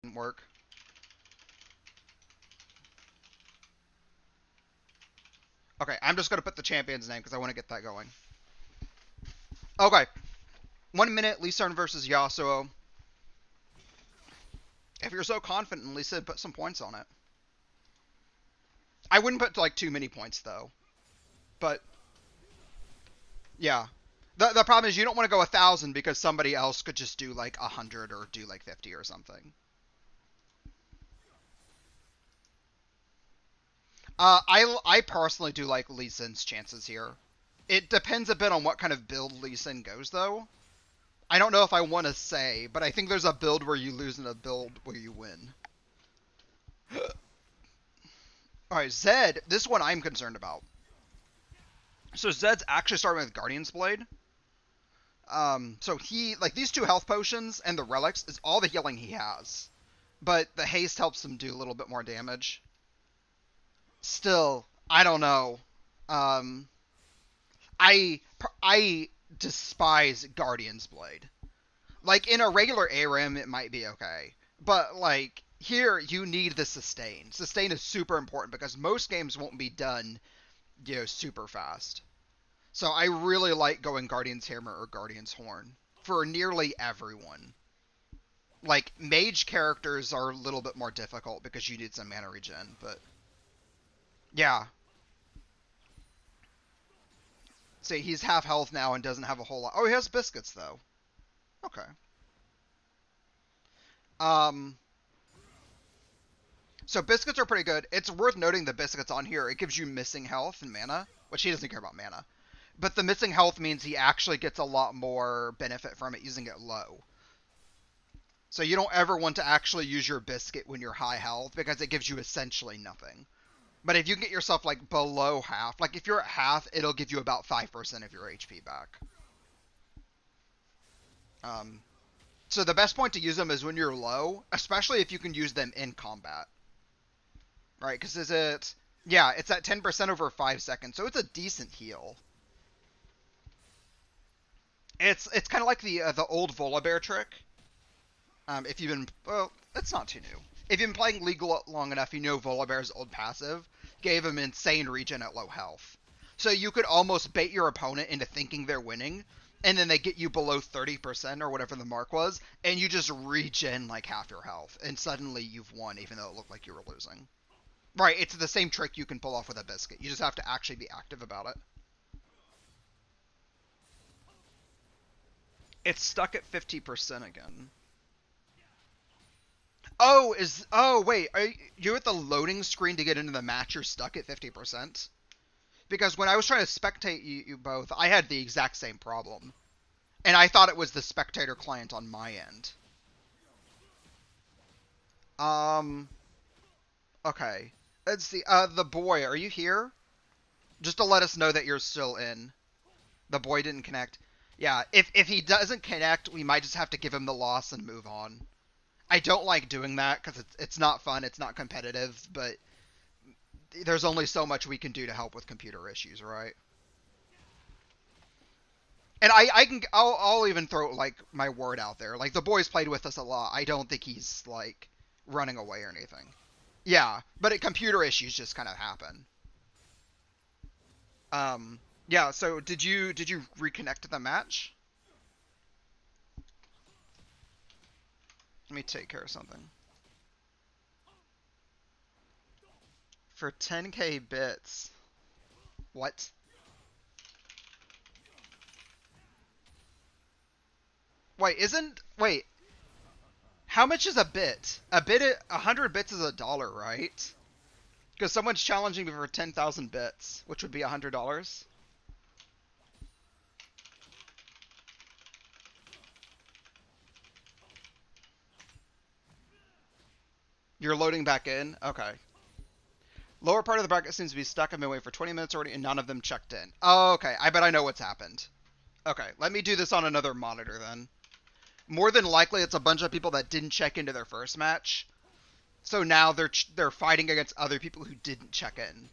didn't work. Okay, I'm just gonna put the champion's name because I want to get that going. Okay, 1 minute, Lee Sin versus Yasuo. If you're so confident, Lee Sin, put some points on it. I wouldn't put like too many points though, but yeah. The problem is you don't want to go 1,000 because somebody else could just do like 100 or do like 50 or something. I personally do like Lee Sin's chances here. It depends a bit on what kind of build Lee Sin goes though. I don't know if I want to say, but I think there's a build where you lose and a build where you win. Alright, Zed, this one I'm concerned about. So Zed's actually starting with Guardian's Blade. So he, like, these 2 health potions and the relics is all the healing he has. But the haste helps him do a little bit more damage. Still, I don't know. Um, I despise Guardian's Blade. Like, in a regular ARAM, it might be okay. But, like, here, you need the sustain. Sustain is super important because most games won't be done, super fast. So I really like going Guardian's Hammer or Guardian's Horn for nearly everyone. Like, mage characters are a little bit more difficult because you need some mana regen, but yeah. See, he's half health now and doesn't have a whole lot. Oh, he has biscuits though. Okay. Um, so biscuits are pretty good. It's worth noting the biscuits on here. It gives you missing health and mana, which he doesn't care about mana. But the missing health means he actually gets a lot more benefit from it using it low. So you don't ever want to actually use your biscuit when you're high health because it gives you essentially nothing. But if you can get yourself like below half, like if you're at half, it'll give you about 5% of your HP back. Um, so the best point to use them is when you're low, especially if you can use them in combat. Right, because is it... Yeah, it's at 10% over 5 seconds, so it's a decent heal. It's kind of like the old Volibear trick. If you've been... Well, it's not too new. If you've been playing League long enough, you know Volibear's old passive gave him insane regen at low health. So you could almost bait your opponent into thinking they're winning, and then they get you below 30% or whatever the mark was, and you just regen like half your health, and suddenly you've won even though it looked like you were losing. Right, it's the same trick you can pull off with a biscuit. You just have to actually be active about it. It's stuck at 50% again. Oh wait, are you at the loading screen to get into the match? You're stuck at 50%. Because when I was trying to spectate you both, I had the exact same problem, and I thought it was the spectator client on my end. Um. Okay. Let's see. The boy, are you here? Just to let us know that you're still in. The boy didn't connect. Yeah. If he doesn't connect, we might just have to give him the loss and move on. I don't like doing that because it's not fun. It's not competitive, but there's only so much we can do to help with computer issues, right? And I'll even throw like my word out there. Like the boy's played with us a lot. I don't think he's like running away or anything. Yeah, but computer issues just kind of happen. Yeah. So did you reconnect to the match? Let me take care of something. For 10k bits. What? Wait. How much is a bit? 100 bits is $1, right? Because someone's challenging me for 10,000 bits, which would be $100. You're loading back in? Okay. Lower part of the bracket seems to be stuck. I've been waiting for 20 minutes already and none of them checked in. Oh, okay. I bet I know what's happened. Okay, let me do this on another monitor then. More than likely, it's a bunch of people that didn't check into their first match. So now they're fighting against other people who didn't check in.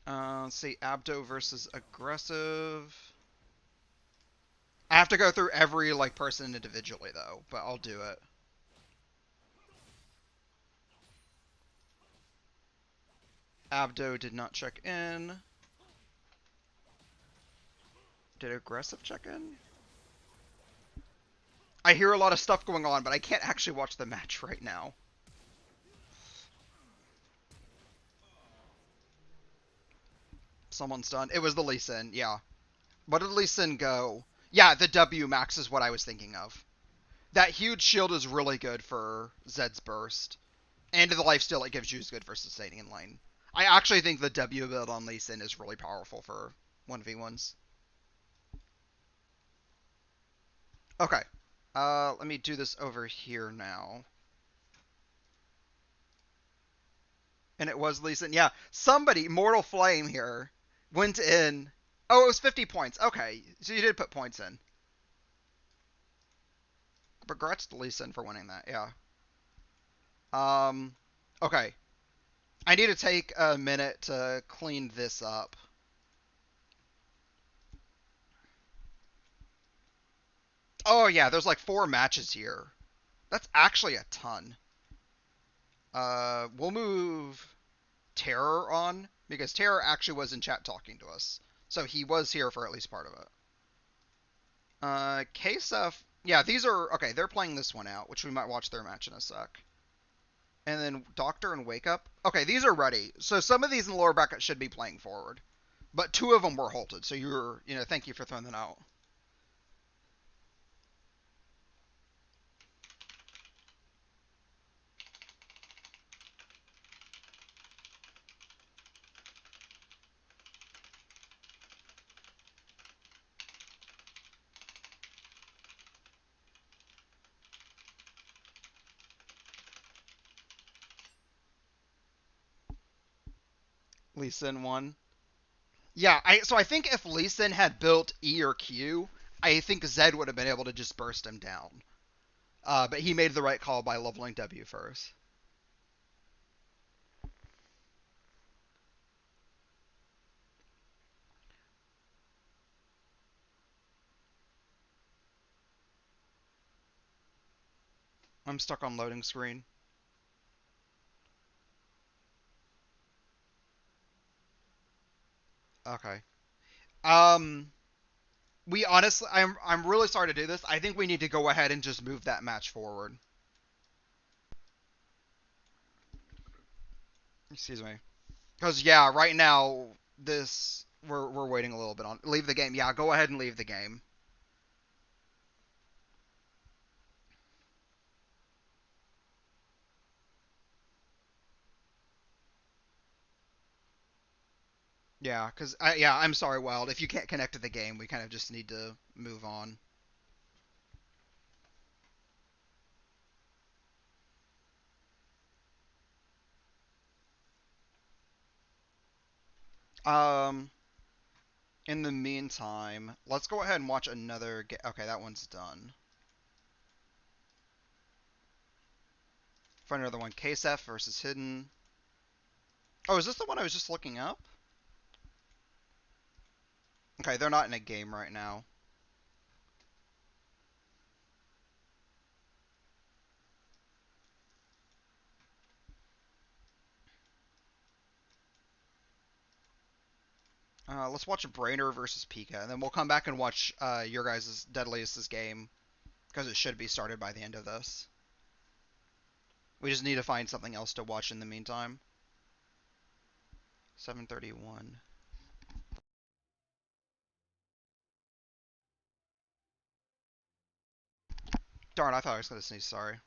Let's see, Abdo versus aggressive. I have to go through every like person individually though, but I'll do it. Abdo did not check in. Did aggressive check in? I hear a lot of stuff going on, but I can't actually watch the match right now. Someone's done. It was the Lee Sin, yeah. What did Lee Sin go? Yeah, the W max is what I was thinking of. That huge shield is really good for Zed's burst. And the lifesteal it gives you is good for sustaining in lane. I actually think the W build on Lee Sin is really powerful for 1v1s. Okay. Let me do this over here now. And it was Lee Sin. Yeah, somebody, Mortal Flame here, went in. Oh, it was 50 points. Okay, so you did put points in. Congrats to Lee Sin for winning that, yeah. Okay. I need to take a minute to clean this up. Oh, yeah, there's like 4 matches here. That's actually a ton. We'll move Terror on, because Terror actually was in chat talking to us. So he was here for at least part of it. KSF, yeah, these are, okay, they're playing this one out, which we might watch their match in a sec. And then Doctor and Wake Up. Okay, these are ready. So some of these in the lower bracket should be playing forward. But 2 of them were halted, so thank you for throwing that out. Lee Sin won. Yeah, so I think if Lee Sin had built E or Q, I think Zed would have been able to just burst him down. But he made the right call by leveling W first. I'm stuck on loading screen. Okay. Um, we honestly, I'm really sorry to do this. I think we need to go ahead and just move that match forward. Excuse me. Because yeah, right now this we're waiting a little bit on. Leave the game. Yeah, go ahead and leave the game. Yeah, because yeah, I'm sorry, Wild. If you can't connect to the game, we kind of just need to move on. Um, in the meantime, let's go ahead and watch another. Okay, that one's done. Find another one. KSF versus Hidden. Oh, is this the one I was just looking up? Okay, they're not in a game right now. Let's watch Brainer versus Pika, and then we'll come back and watch your guys' Deadliest's game, because it should be started by the end of this. We just need to find something else to watch in the meantime. 7:31. Darn, I thought I was going to sneeze, sorry.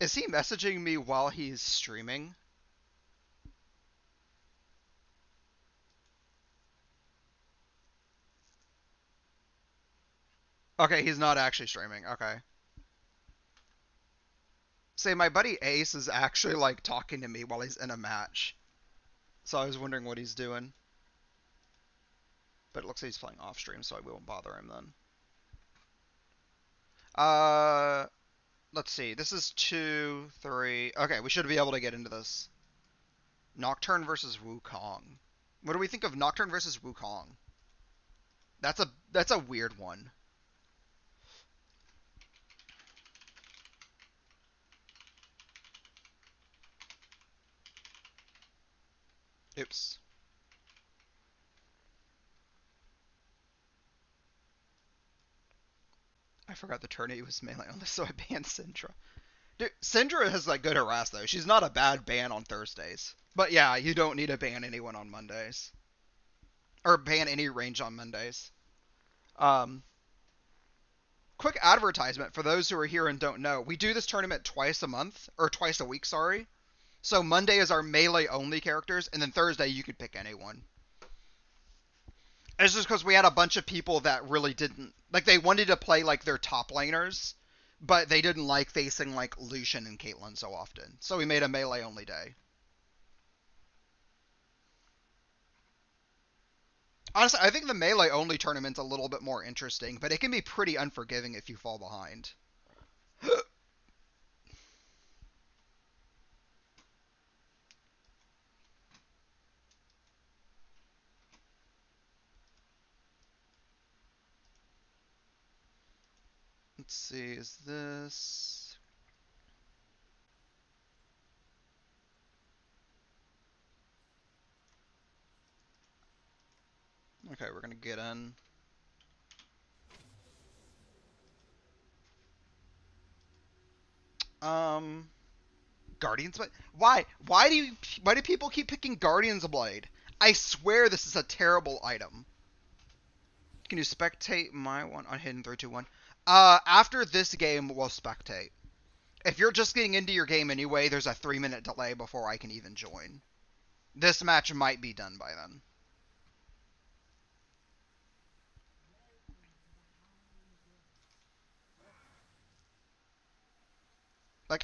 Is he messaging me while he's streaming? Okay, he's not actually streaming. Okay. Say, my buddy Ace is actually, like, talking to me while he's in a match. So I was wondering what he's doing. But it looks like he's playing off stream, so I won't bother him then. Let's see. This is 2, 3. Okay, we should be able to get into this. Nocturne versus Wukong. What do we think of Nocturne versus Wukong? That's a weird one. Oops. I forgot the tourney was melee on this, so I banned Syndra. Dude, Syndra has like good harass though. She's not a bad ban on Thursdays. But yeah, you don't need to ban anyone on Mondays. Or ban any range on Mondays. Um, quick advertisement for those who are here and don't know. We do this tournament twice a month, or twice a week, sorry. So Monday is our melee only characters, and then Thursday you could pick anyone. It's just because we had a bunch of people that really didn't like. They wanted to play like their top laners, but they didn't like facing like Lucian and Caitlyn so often. So we made a melee only day. Honestly, I think the melee only tournament's a little bit more interesting, but it can be pretty unforgiving if you fall behind. Let's see, is this... Okay, we're gonna get in. Um, Guardians Blade? Why? Why do people keep picking Guardians Blade? I swear this is a terrible item. Can you spectate my one on Hidden 321? After this game, we'll spectate. If you're just getting into your game anyway, there's a 3-minute delay before I can even join. This match might be done by then. Like,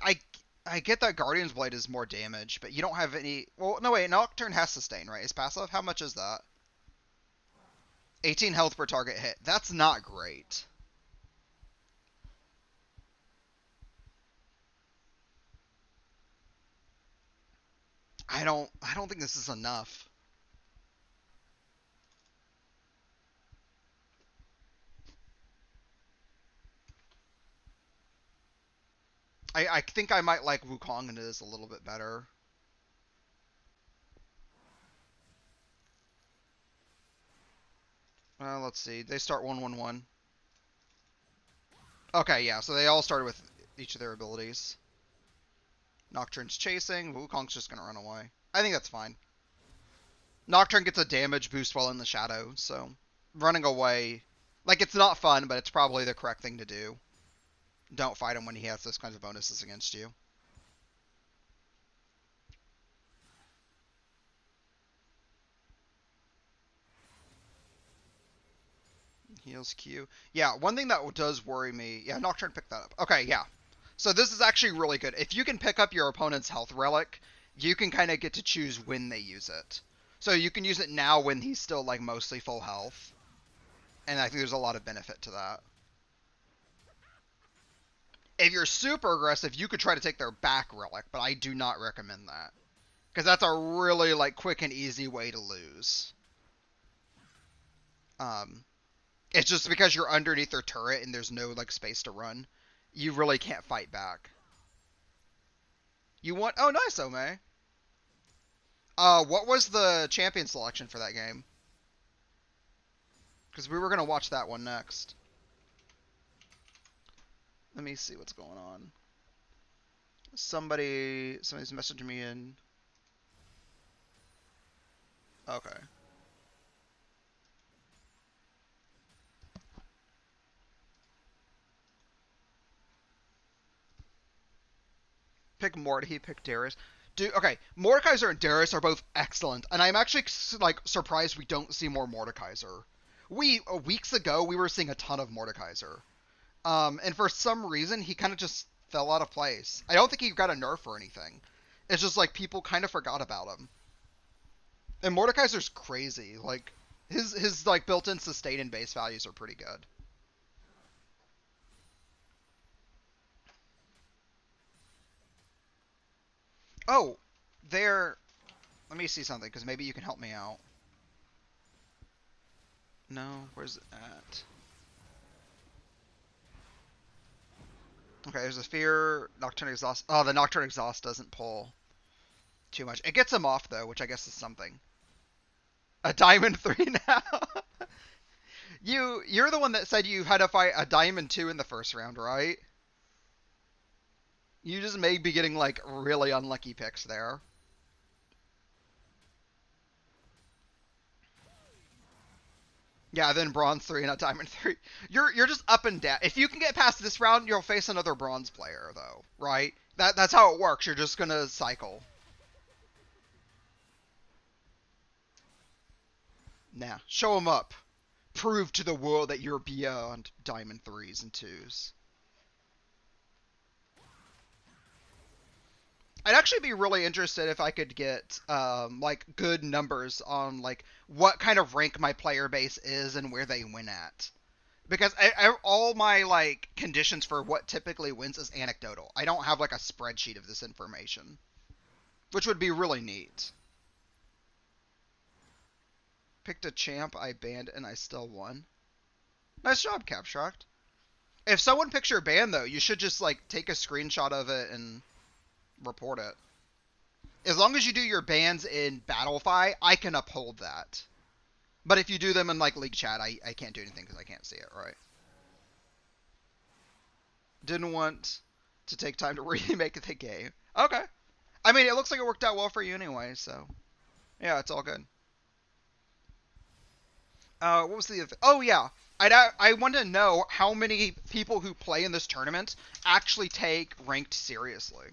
I get that Guardian's Blade is more damage, but you don't have any... Well, no, wait, Nocturne has sustain, right? Is passive? How much is that? 18 health per target hit. That's not great. I don't think this is enough. I think I might like Wukong in this a little bit better. Let's see. They start 1-1-1. Okay, yeah, so they all started with each of their abilities. Nocturne's chasing. Wukong's just gonna run away. I think that's fine. Nocturne gets a damage boost while in the shadow, so running away... Like, it's not fun, but it's probably the correct thing to do. Don't fight him when he has those kinds of bonuses against you. Heals Q. Yeah, one thing that does worry me... Yeah, Nocturne picked that up. Okay, yeah. So this is actually really good. If you can pick up your opponent's health relic, you can kind of get to choose when they use it. So you can use it now when he's still, like, mostly full health. And I think there's a lot of benefit to that. If you're super aggressive, you could try to take their back relic, but I do not recommend that. Because that's a really, like, quick and easy way to lose. It's just because you're underneath their turret and there's no, like, space to run. You really can't fight back. You want... Oh, nice, Ome. What was the champion selection for that game? Because we were going to watch that one next. Let me see what's going on. Somebody's messaging me in. Okay. Pick Morty, pick Darius. Dude, okay, Mordekaiser and Darius are both excellent, and I'm actually, like, surprised we don't see more Mordekaiser. Weeks ago, we were seeing a ton of Mordekaiser. And for some reason, he kind of just fell out of place. I don't think he got a nerf or anything. It's just, like, people kind of forgot about him. And Mordekaiser's crazy. Like, his like, built-in sustain and base values are pretty good. Oh, they're... Let me see something, because maybe you can help me out. No, where's it at? Okay, there's a Fear, Nocturne Exhaust. Oh, the Nocturne Exhaust doesn't pull too much. It gets him off, though, which I guess is something. A Diamond 3 now? You're the one that said you had to fight a Diamond 2 in the first round, right? You just may be getting, like, really unlucky picks there. Yeah, then Bronze 3 and a Diamond 3. You're just up and down. If you can get past this round, you'll face another Bronze player, though, right? That's how it works. You're just gonna cycle. Nah, show them up. Prove to the world that you're beyond Diamond 3s and 2s. I'd actually be really interested if I could get like good numbers on like what kind of rank my player base is and where they win at. Because all my like conditions for what typically wins is anecdotal. I don't have like a spreadsheet of this information, which would be really neat. Picked a champ I banned and I still won. Nice job, Capshocked. If someone picks your ban though, you should just like take a screenshot of it and report it. As long as you do your bans in Battlefy, I can uphold that. But if you do them in like League Chat, I can't do anything because I can't see it, right? Didn't want to take time to remake the game. Okay. I mean, it looks like it worked out well for you anyway, so yeah, it's all good. What was the other? Oh yeah, I want to know how many people who play in this tournament actually take ranked seriously.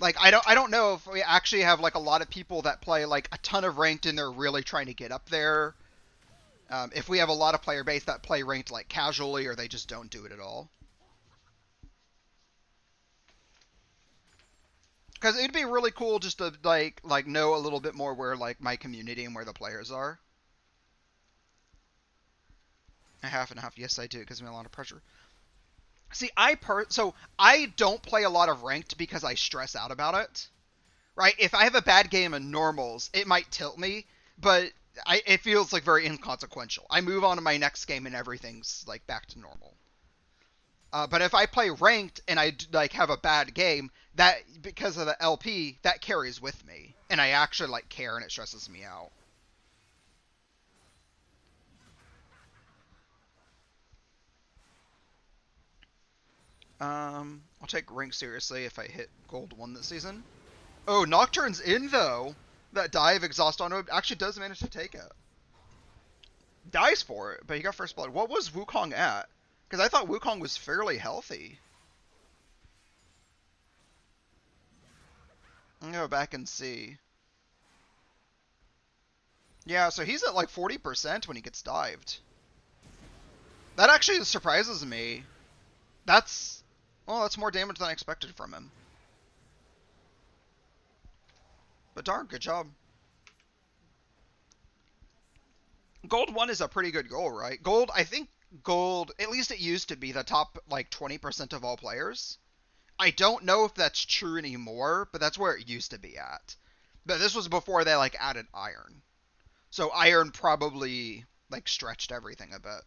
Like I don't know if we actually have like a lot of people that play like a ton of ranked and they're really trying to get up there. If we have a lot of player base that play ranked like casually or they just don't do it at all. Because it'd be really cool just to like know a little bit more where like my community and where the players are. A half and a half. Yes, I do. It gives me a lot of pressure. See, so I don't play a lot of ranked because I stress out about it. Right? If I have a bad game in normals, it might tilt me, but it feels like very inconsequential. I move on to my next game and everything's like back to normal. But if I play ranked and I like have a bad game, that because of the LP, that carries with me, and I actually like care and it stresses me out. I'll take rank seriously if I hit gold 1 this season. Oh, Nocturne's in though. That dive exhaust on him actually does manage to take it. Dies for it, but he got first blood. What was Wukong at? Because I thought Wukong was fairly healthy. I'm gonna go back and see. Yeah, so he's at like 40% when he gets dived. That actually surprises me. That's... Well, that's more damage than I expected from him. But darn, good job. Gold 1 is a pretty good goal, right? Gold, I think gold, at least it used to be the top, like, 20% of all players. I don't know if that's true anymore, but that's where it used to be at. But this was before they, like, added iron. So iron probably, like, stretched everything a bit.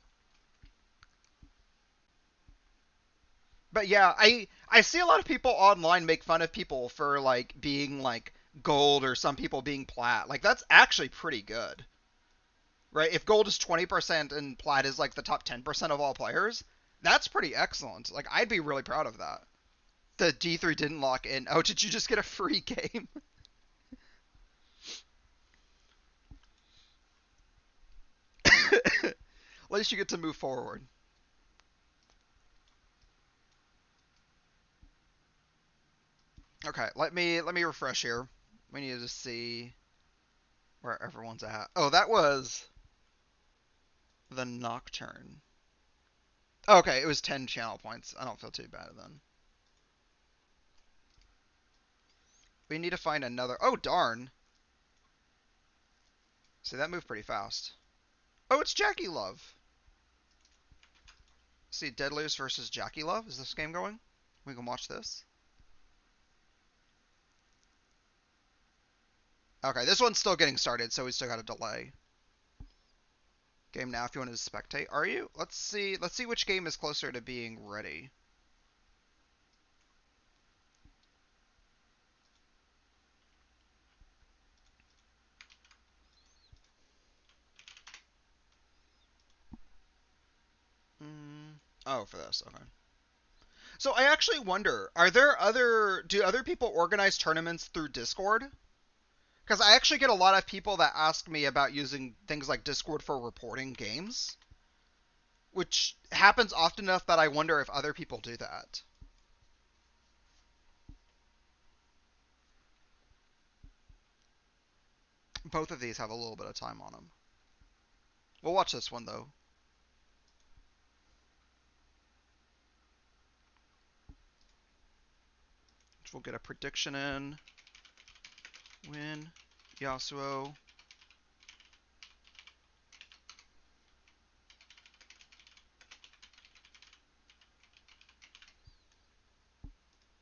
But yeah, I see a lot of people online make fun of people for, like, being, like, gold or some people being plat. Like, that's actually pretty good. Right? If gold is 20% and plat is like the top 10% of all players, that's pretty excellent. Like, I'd be really proud of that. The D3 didn't lock in. Oh, did you just get a free game? At least you get to move forward. Okay, let me refresh here. We need to see where everyone's at. Oh, that was the Nocturne. Okay, it was 10 channel points. I don't feel too bad then. We need to find another. Oh, darn. See, that moved pretty fast. Oh, it's Jackie Love. See, Deadliest versus Jackie Love. Is this game going? We can watch this. Okay, this one's still getting started, so we still got a delay. Game now if you want to spectate. Are you? Let's see. Let's see which game is closer to being ready. Oh, for this. Okay. So I actually wonder, do other people organize tournaments through Discord? Because I actually get a lot of people that ask me about using things like Discord for reporting games, which happens often enough that I wonder if other people do that. Both of these have a little bit of time on them. We'll watch this one though. Which we'll get a prediction in. Win. Yasuo.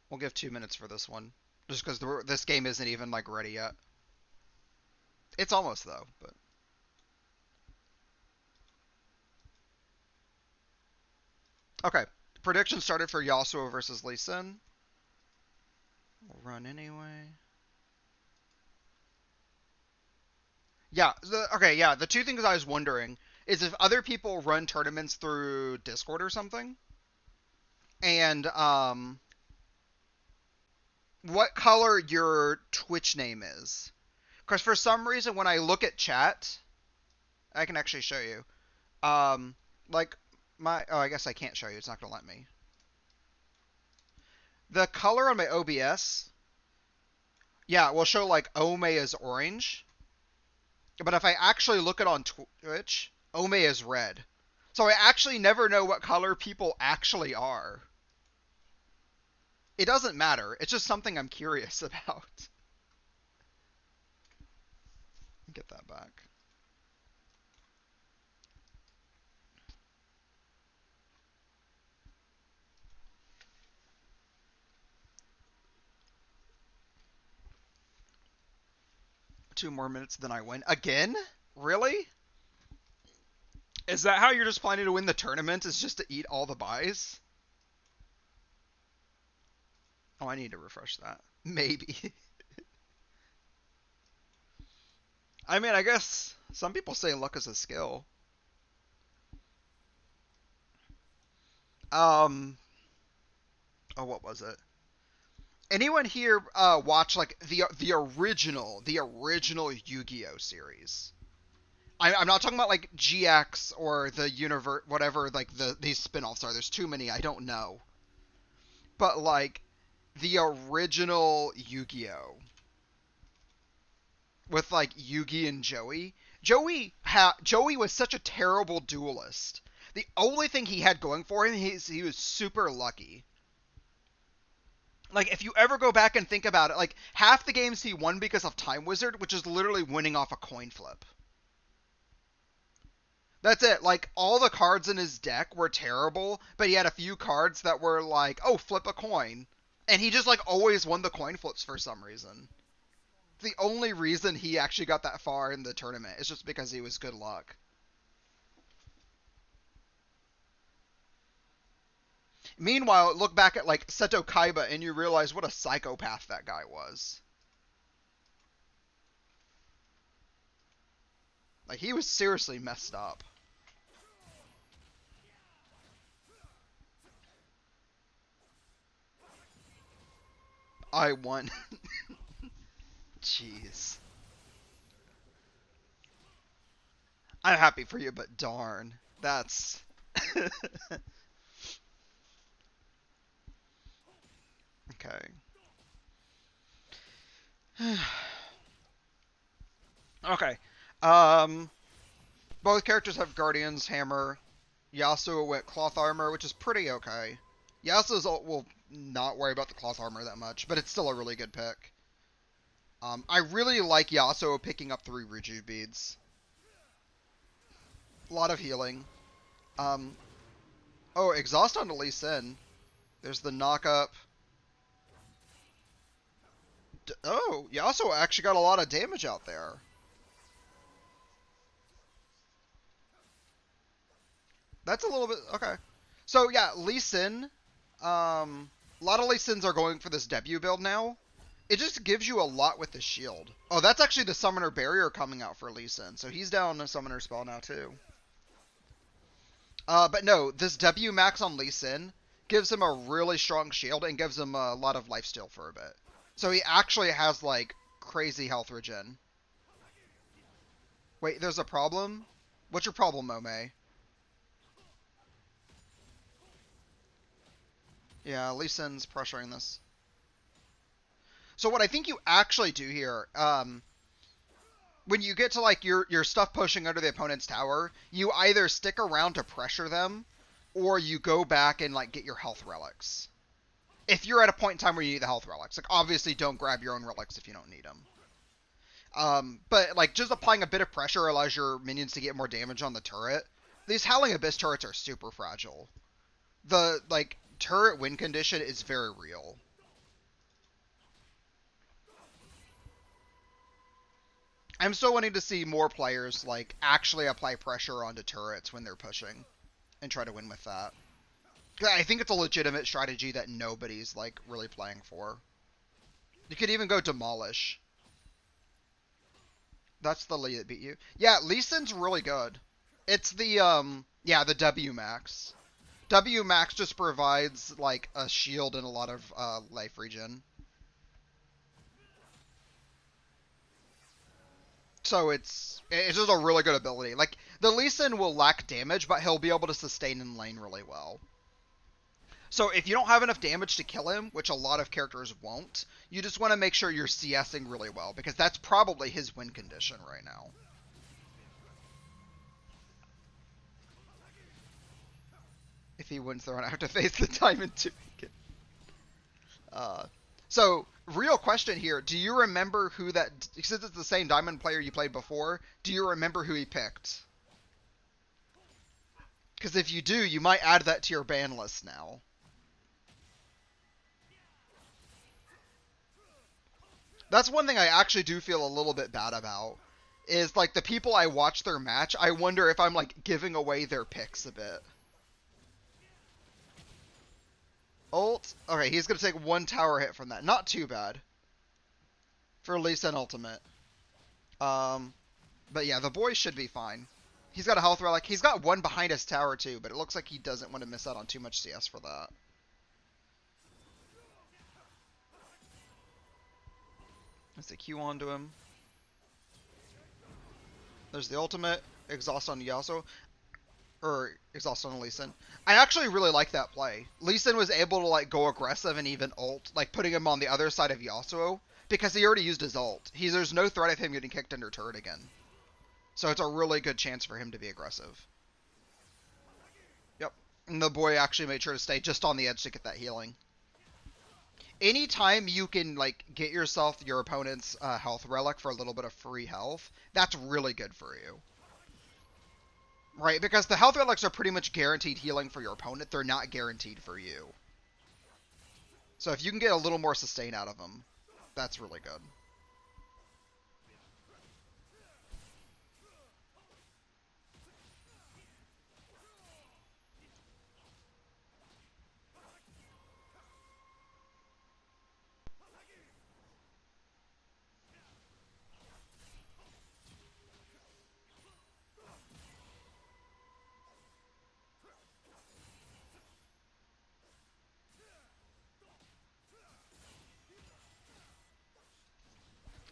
We'll give 2 minutes for this one. Just because this game isn't even like ready yet. It's almost though, but. Okay. Prediction started for Yasuo versus Lee Sin. We'll run anyway. Yeah. The two things I was wondering is if other people run tournaments through Discord or something, and what color your Twitch name is. Because for some reason, when I look at chat, I can actually show you. Like I guess I can't show you. It's not gonna let me. The color on my OBS, yeah, will show like Ome is orange. But if I actually look it on Twitch, Ome is red. So I actually never know what color people actually are. It doesn't matter. It's just something I'm curious about. Get that back. Two more minutes, then I win. Again? Really? Is that how you're just planning to win the tournament? Is just to eat all the buys? Oh, I need to refresh that. Maybe. I mean, I guess some people say luck is a skill. Um. Oh, what was it? Anyone here watch like the original Yu-Gi-Oh series? I'm not talking about like GX or the universe, whatever like these spin-offs are. There's too many. I don't know. But like the original Yu-Gi-Oh with like Yugi and Joey. Joey was such a terrible duelist. The only thing he had going for him, he was super lucky. Like if you ever go back and think about it, like half the games he won because of Time Wizard, which is literally winning off a coin flip. That's it. Like all the cards in his deck were terrible, but he had a few cards that were like, oh, flip a coin. And he just like always won the coin flips for some reason. The only reason he actually got that far in the tournament is just because he was good luck. Meanwhile, look back at like Seto Kaiba and you realize what a psychopath that guy was. Like he was seriously messed up. I won. Jeez. I'm happy for you, but darn. That's... Okay. Okay. Um, both characters have Guardian's Hammer. Yasuo went Cloth Armor, which is pretty okay. Yasuo's will not worry about the Cloth Armor that much, but it's still a really good pick. I really like Yasuo picking up 3 Rejuve beads. A lot of healing. Um, oh, Exhaust on Lee Sin. There's the knock up. Oh, Yasuo actually got a lot of damage out there. That's a little bit okay. So yeah, Lee Sin. A lot of Lee Sins are going for this debut build now. It just gives you a lot with the shield. Oh, that's actually the summoner barrier coming out for Lee Sin, so he's down a summoner spell now too. But no, this W max on Lee Sin gives him a really strong shield and gives him a lot of lifesteal for a bit. So he actually has like crazy health regen. Wait, there's a problem? What's your problem, Mome? Yeah, Lee Sin's pressuring this. So what I think you actually do here, when you get to like your stuff pushing under the opponent's tower, you either stick around to pressure them, or you go back and like get your health relics. If you're at a point in time where you need the health relics, like obviously don't grab your own relics if you don't need them. But like just applying a bit of pressure allows your minions to get more damage on the turret. These Howling Abyss turrets are super fragile. The like turret win condition is very real. I'm still wanting to see more players like actually apply pressure onto turrets when they're pushing and try to win with that. I think it's a legitimate strategy that nobody's like really playing for. You could even go Demolish. That's the Lee that beat you. Yeah, Lee Sin's really good. It's the yeah, the W max. W max just provides like a shield and a lot of life regen. So it's just a really good ability. Like the Lee Sin will lack damage, but he'll be able to sustain in lane really well. So if you don't have enough damage to kill him, which a lot of characters won't, you just want to make sure you're CSing really well, because that's probably his win condition right now. If he wins the run, I have to face the diamond to make it. So, real question here. Do you remember who that... Since it's the same diamond player you played before, do you remember who he picked? Because if you do, you might add that to your ban list now. That's one thing I actually do feel a little bit bad about. Is, like, the people I watch their match, I wonder if I'm, like, giving away their picks a bit. Ult. Okay, he's going to take one tower hit from that. Not too bad. For Lee Sin ultimate. But yeah, the boy should be fine. He's got a health relic. He's got one behind his tower too, but it looks like he doesn't want to miss out on too much CS for that. Let's the Q onto him. There's the ultimate. Exhaust on Yasuo. Or Exhaust on Lee Sin. I actually really like that play. Lee Sin was able to like go aggressive and even ult, like putting him on the other side of Yasuo, because he already used his ult. There's no threat of him getting kicked under turret again. So it's a really good chance for him to be aggressive. Yep. And the boy actually made sure to stay just on the edge to get that healing. Anytime you can like get yourself your opponent's health relic for a little bit of free health, that's really good for you. Right, because the health relics are pretty much guaranteed healing for your opponent. They're not guaranteed for you. So if you can get a little more sustain out of them, that's really good.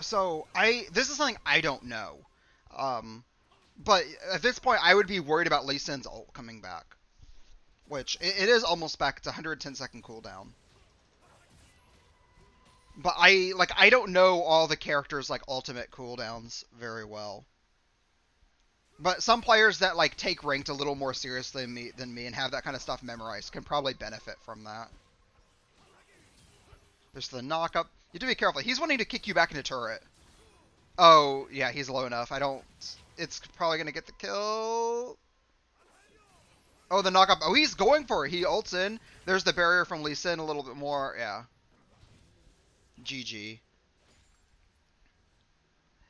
So this is something I don't know. But at this point, I would be worried about Lee Sin's ult coming back. Which, it is almost back. It's 110-second cooldown. But I don't know all the characters' like ultimate cooldowns very well. But some players that like take ranked a little more seriously than me and have that kind of stuff memorized can probably benefit from that. There's the knock up. You have to be careful. He's wanting to kick you back into turret. Oh, yeah, he's low enough. It's probably going to get the kill. Oh, the knock up. Oh, he's going for it. He ults in. There's the barrier from Lee Sin a little bit more. Yeah. GG.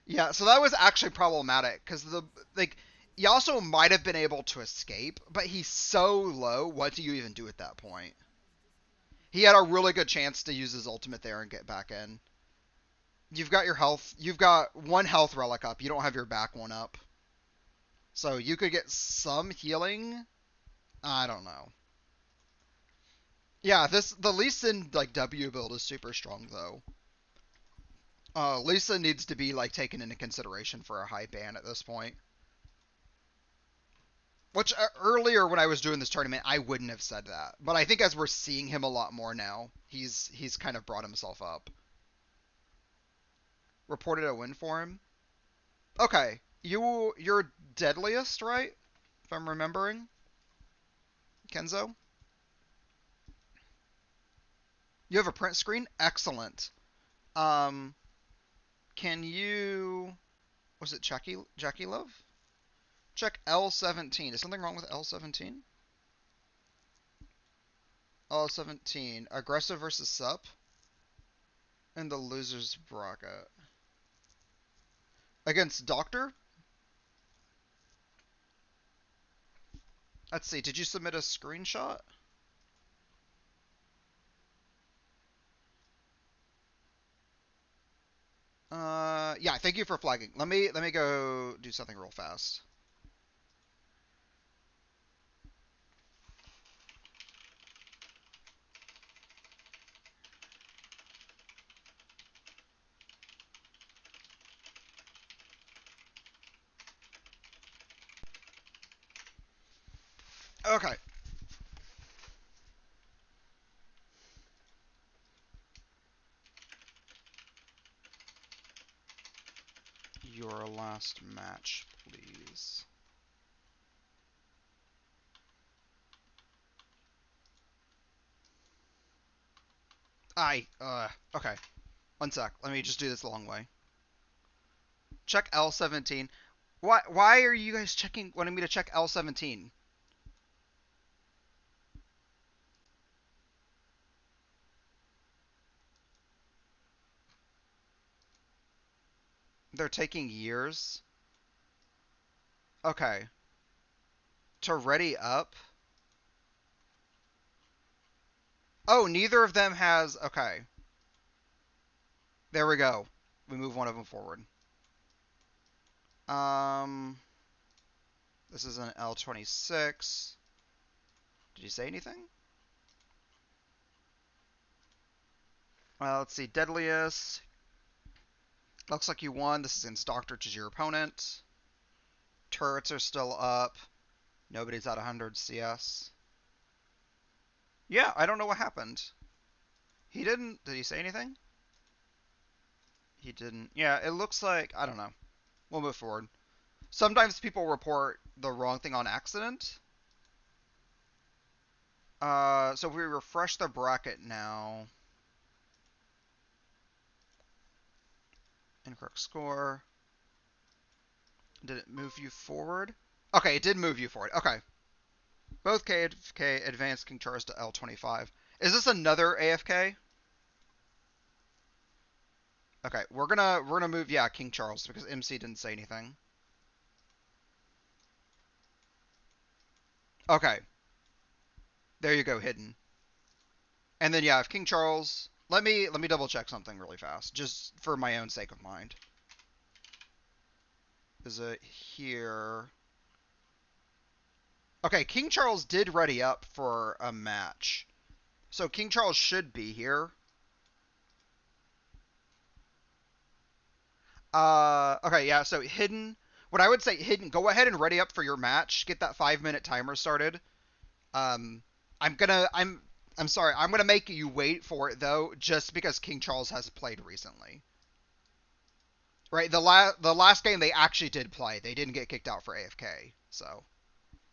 Yeah, so that was actually problematic because like Yasuo might have been able to escape, but he's so low. What do you even do at that point? He had a really good chance to use his ultimate there and get back in. You've got your health. You've got one health relic up. You don't have your back one up, so you could get some healing. I don't know. Yeah, the Lee Sin like W build is super strong though. Lisa needs to be like taken into consideration for a high ban at this point. Which earlier when I was doing this tournament, I wouldn't have said that. But I think as we're seeing him a lot more now, he's kind of brought himself up. Reported a win for him. Okay, you're deadliest, right? If I'm remembering, Kenzo. You have a print screen. Excellent. Um, can you? Was it Jackie Love? Check L17. Is something wrong with L17? L17. Aggressive versus sup in the losers bracket against Doctor. Let's see. Did you submit a screenshot? Yeah. Thank you for flagging. Let me go do something real fast. Okay. Your last match, please. Okay. One sec. Let me just do this the long way. Check L17. Why are you guys wanting me to check L17? They're taking years. Okay. To ready up? Oh, neither of them has... Okay. There we go. We move one of them forward. Um, this is an L26. Did you say anything? Let's see. Deadliest. Looks like you won. This is against Doctor, which is your opponent. Turrets are still up. Nobody's at 100 CS. Yeah, I don't know what happened. He didn't... Did he say anything? He didn't. Yeah, it looks like... I don't know. We'll move forward. Sometimes people report the wrong thing on accident. So if we refresh the bracket now... Incorrect score. Did it move you forward? Okay, it did move you forward. Okay. Both KFK advanced King Charles to L25. Is this another AFK? Okay, we're gonna move, yeah, King Charles because MC didn't say anything. Okay. There you go, hidden. And then yeah, if King Charles, let me double check something really fast, just for my own sake of mind. Is it here? Okay, King Charles did ready up for a match. So King Charles should be here. Okay, yeah, so hidden. What I would say, hidden, go ahead and ready up for your match. Get that 5-minute timer started. Um, I'm gonna, I'm sorry, I'm gonna make you wait for it though, just because King Charles has played recently. Right, the last game they actually did play, they didn't get kicked out for AFK. So,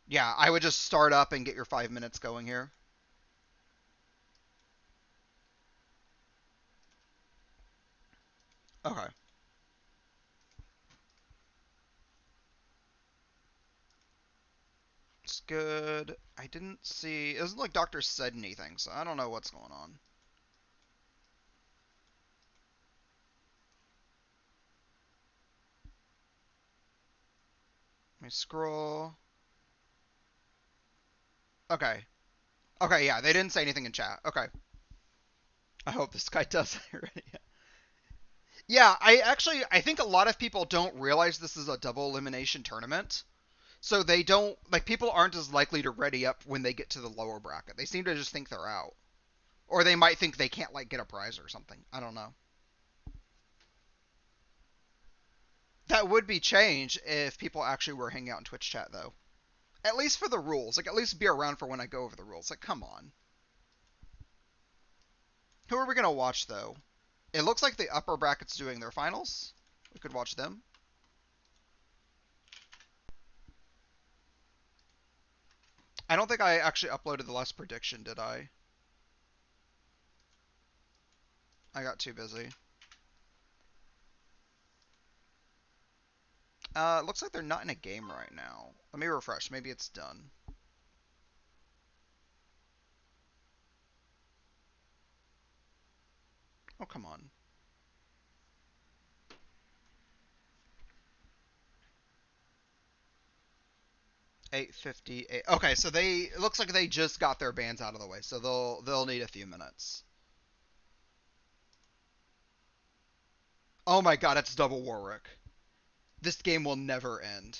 yeah, I would just start up and get your 5 minutes going here. Okay. It's good. I didn't see. It doesn't look like Doctor said anything, so I don't know what's going on. Let me scroll. Okay. Okay, yeah, they didn't say anything in chat. Okay. I hope this guy does it already. Yeah, I think a lot of people don't realize this is a double elimination tournament. So they don't like people aren't as likely to ready up when they get to the lower bracket. They seem to just think they're out. Or they might think they can't like get a prize or something. I don't know. That would be change if people actually were hanging out in Twitch chat though. At least for the rules. Like at least be around for when I go over the rules. Like come on. Who are we gonna watch though? It looks like the upper bracket's doing their finals. We could watch them. I don't think I actually uploaded the last prediction, did I? I got too busy. It looks like they're not in a game right now. Let me refresh. Maybe it's done. Oh, come on. 8:58. Okay, so it looks like they just got their bans out of the way, so they'll need a few minutes. Oh my god, it's double Warwick. This game will never end.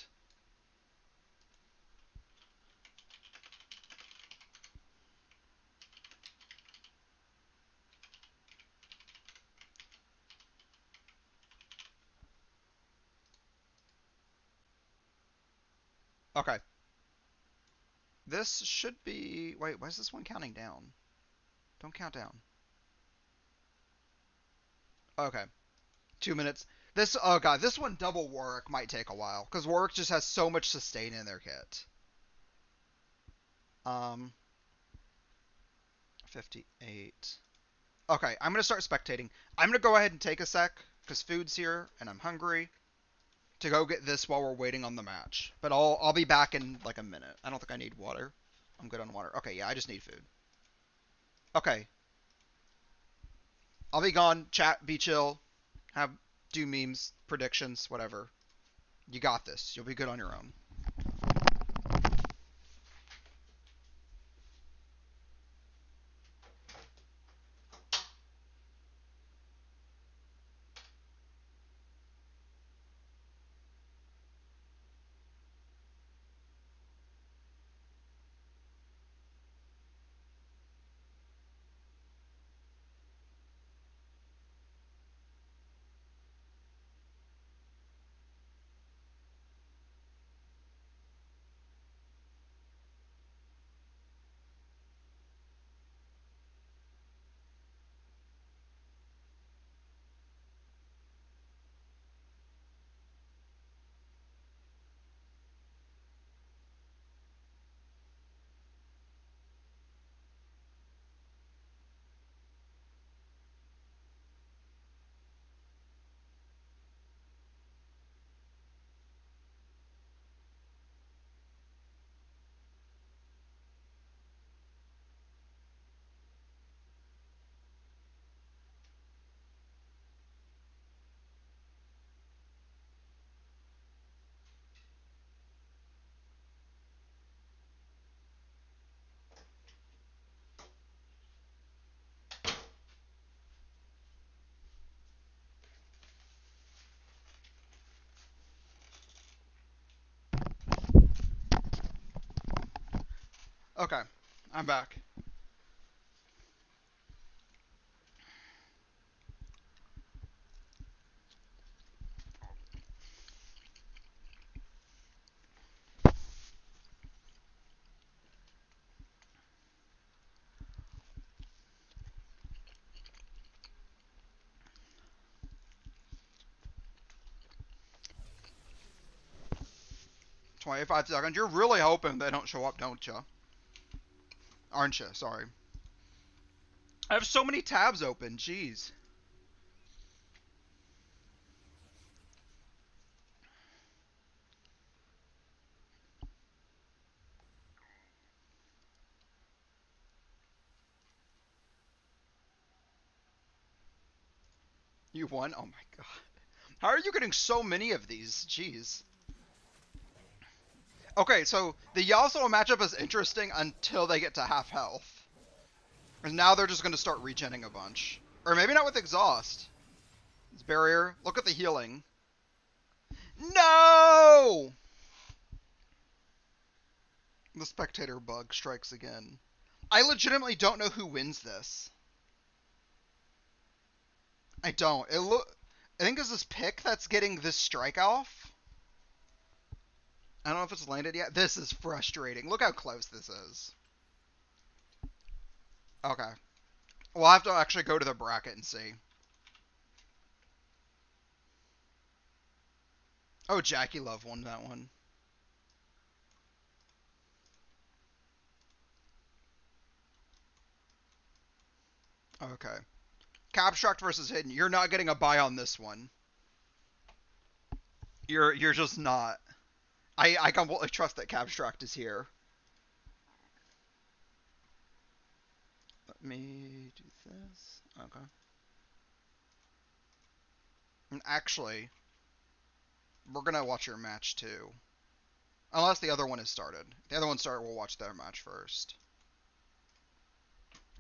Okay. This should be... Wait, why is this one counting down? Don't count down. Okay. 2 minutes. Oh god, this one double Warwick might take a while, because Warwick just has so much sustain in their kit. 58. Okay, I'm gonna start spectating. I'm gonna go ahead and take a sec, because food's here, and I'm hungry, to go get this while we're waiting on the match. But I'll be back in like a minute. I don't think I need water. I'm good on water. Okay, yeah, I just need food. Okay. I'll be gone. Chat, be chill. Do memes, predictions, whatever. You got this. You'll be good on your own. Okay. I'm back. 25 seconds. You're really hoping they don't show up, don't you? Aren't you? Sorry. I have so many tabs open. Jeez. You won? Oh my god. How are you getting so many of these? Jeez. Okay, so the Yasuo matchup is interesting until they get to half health. And now they're just going to start regenning a bunch. Or maybe not with exhaust. It's barrier. Look at the healing. No! The spectator bug strikes again. I legitimately don't know who wins this. I don't. I think it's this pick that's getting this strike off. I don't know if it's landed yet. This is frustrating. Look how close this is. Okay. We'll have to actually go to the bracket and see. Oh, Jackie Love won that one. Okay. Capstruct versus Hidden. You're not getting a buy on this one. You're just not. I completely trust that Capstruct is here. Let me do this. Okay. And actually, we're gonna watch your match too. Unless the other one has started. If the other one started, we'll watch their match first.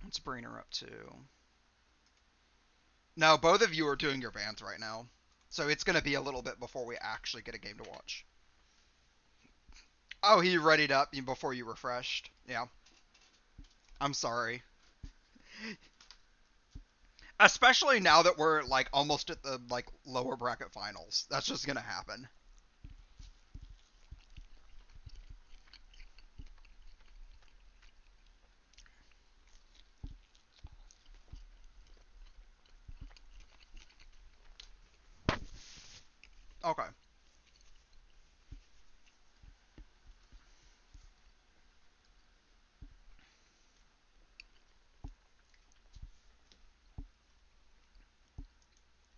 Let's bring her up too. No, both of you are doing your bans right now. So it's gonna be a little bit before we actually get a game to watch. Oh, he readied up before you refreshed. Yeah. I'm sorry. Especially now that we're like almost at the like lower bracket finals. That's just gonna happen. Okay.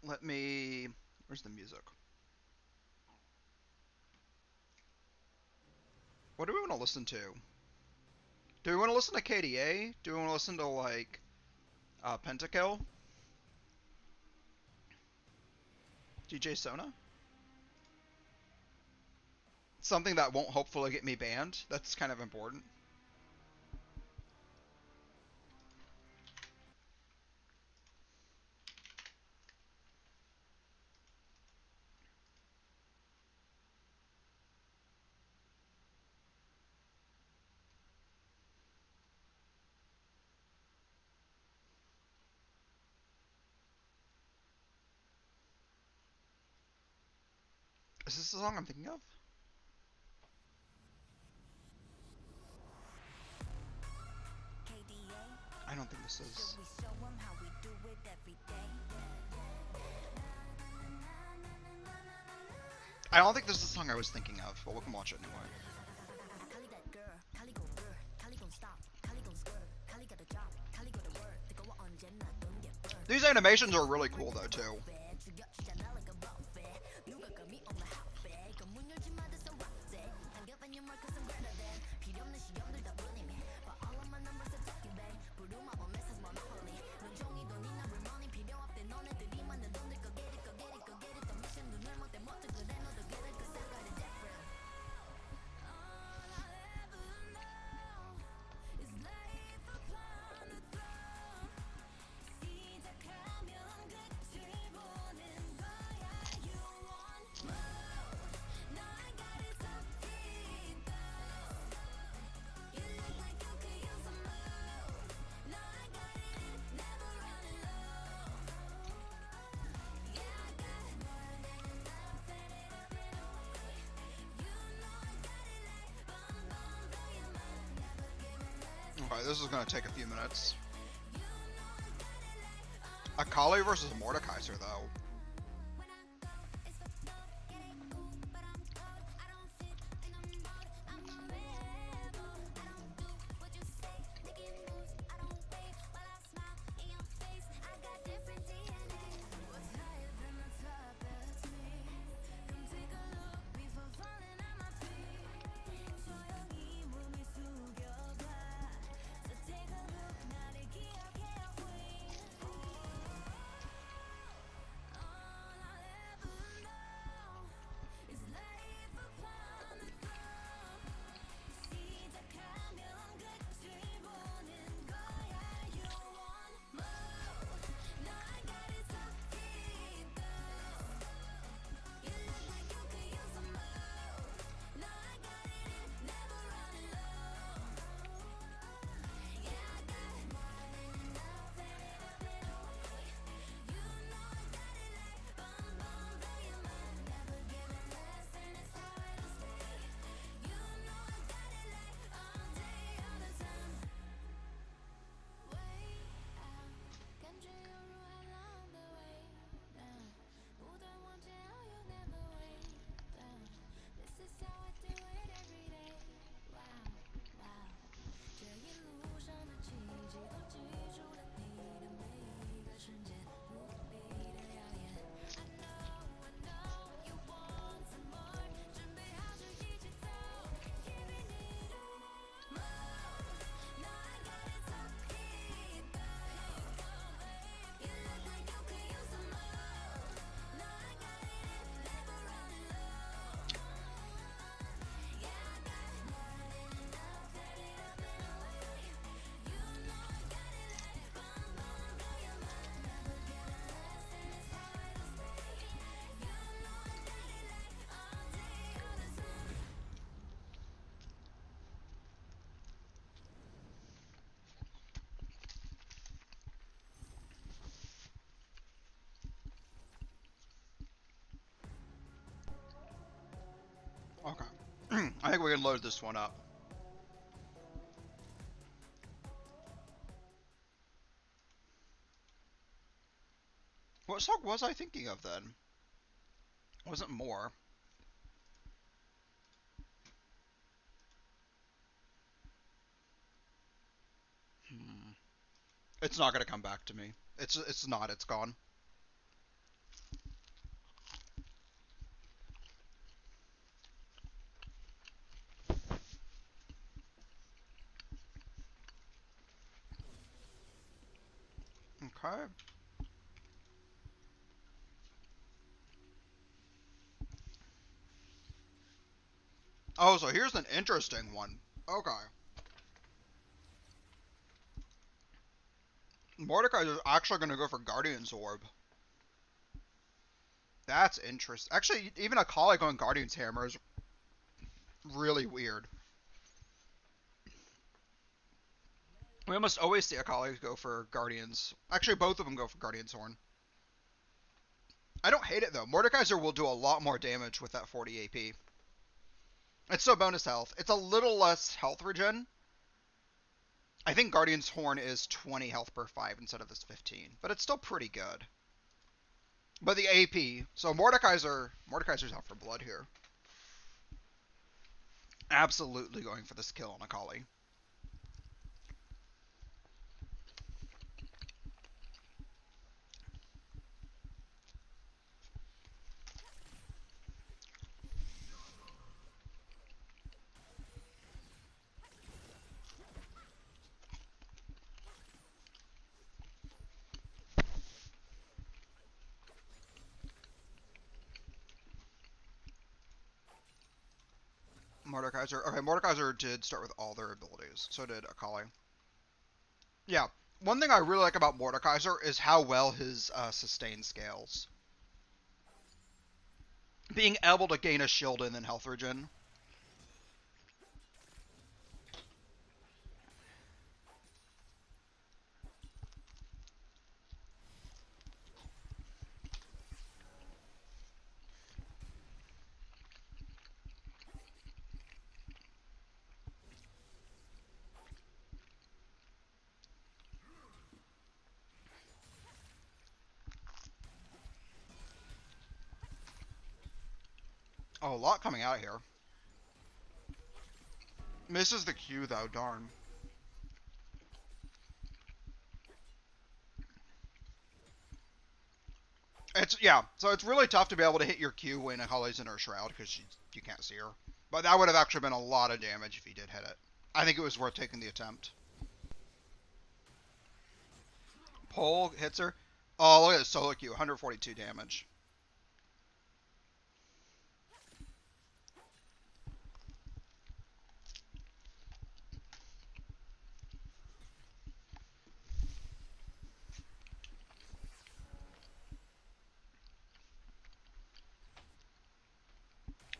Let me... Where's the music? What do we want to listen to? Do we want to listen to KDA? Do we want to listen to, like, Pentakill? DJ Sona? Something that won't hopefully get me banned. That's kind of important. Is this the song I'm thinking of? I don't think this is. I don't think this is the song I was thinking of, but we can watch it anyway. These animations are really cool though too. Okay, this is gonna take a few minutes. Akali versus Mordekaiser though. think we can load this one up. What song was I thinking of then? Wasn't more. It's not gonna come back to me. It's not. It's gone. Okay. Oh, so here's an interesting one. Okay. Mordekaiser is actually going to go for Guardian's Orb. That's interesting. Actually, even Akali going Guardian's Hammer is really weird. We almost always see Akali go for Guardians. Actually, both of them go for Guardian's Horn. I don't hate it, though. Mordekaiser will do a lot more damage with that 40 AP. It's still bonus health. It's a little less health regen. I think Guardian's Horn is 20 health per 5 instead of this 15. But it's still pretty good. But the AP... So Mordekaiser's out for blood here. Absolutely going for this kill on Akali. Mordekaiser. Okay, Mordekaiser did start with all their abilities. So did Akali. Yeah. One thing I really like about Mordekaiser is how well his sustain scales. Being able to gain a shield and then health regen. Oh, a lot coming out here. Misses the Q though, darn. So it's really tough to be able to hit your Q when Akali's in her shroud because you can't see her. But that would have actually been a lot of damage if he did hit it. I think it was worth taking the attempt. Pole hits her. Oh, look at this solo Q, 142 damage.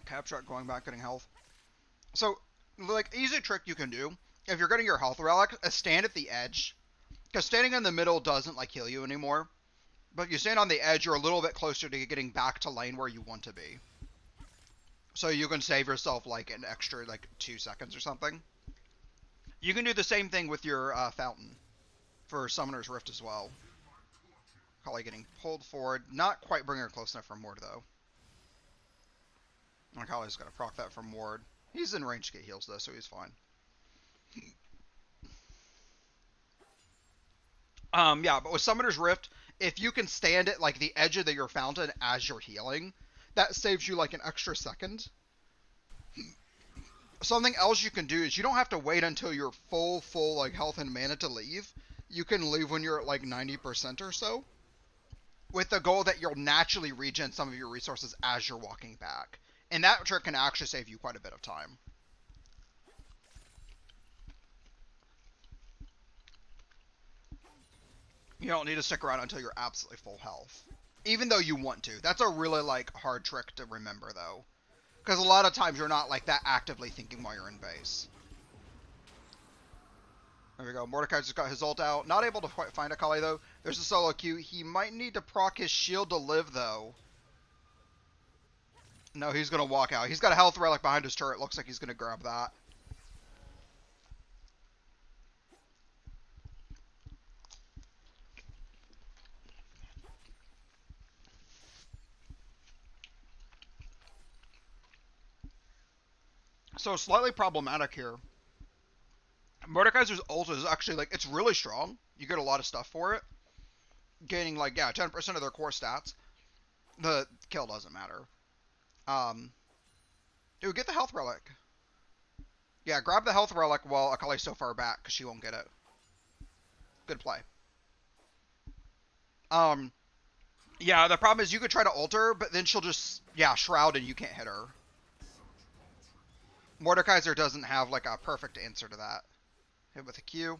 Capshot going back, getting health. So, like, easy trick you can do, if you're getting your health relic, stand at the edge. Because standing in the middle doesn't, like, heal you anymore. But if you stand on the edge, you're a little bit closer to getting back to lane where you want to be. So you can save yourself, like, an extra, like, 2 seconds or something. You can do the same thing with your Fountain for Summoner's Rift as well. Probably getting pulled forward. Not quite bringing her close enough for Mord, though. Akali's got to proc that from Ward. He's in range to get heals, though, so he's fine. Yeah, but with Summoner's Rift, if you can stand at, like, the edge of your fountain as you're healing, that saves you, like, an extra second. Something else you can do is you don't have to wait until you're full, like, health and mana to leave. You can leave when you're at, like, 90% or so. With the goal that you'll naturally regen some of your resources as you're walking back. And that trick can actually save you quite a bit of time. You don't need to stick around until you're absolutely full health. Even though you want to. That's a really, like, hard trick to remember, though. Because a lot of times you're not, like, that actively thinking while you're in base. There we go. Mordecai just got his ult out. Not able to quite find Akali, though. There's a solo Q. He might need to proc his shield to live, though. No, he's gonna walk out. He's got a health relic behind his turret. Looks like he's gonna grab that. So slightly problematic here. Mordekaiser's ult is actually like it's really strong. You get a lot of stuff for it, gaining like 10% of their core stats. The kill doesn't matter. Dude, get the health relic. Yeah, grab the health relic while Akali's so far back because she won't get it. Good play. Yeah, the problem is you could try to ult her, but then she'll just shroud and you can't hit her. Mordekaiser doesn't have like a perfect answer to that. Hit with a Q.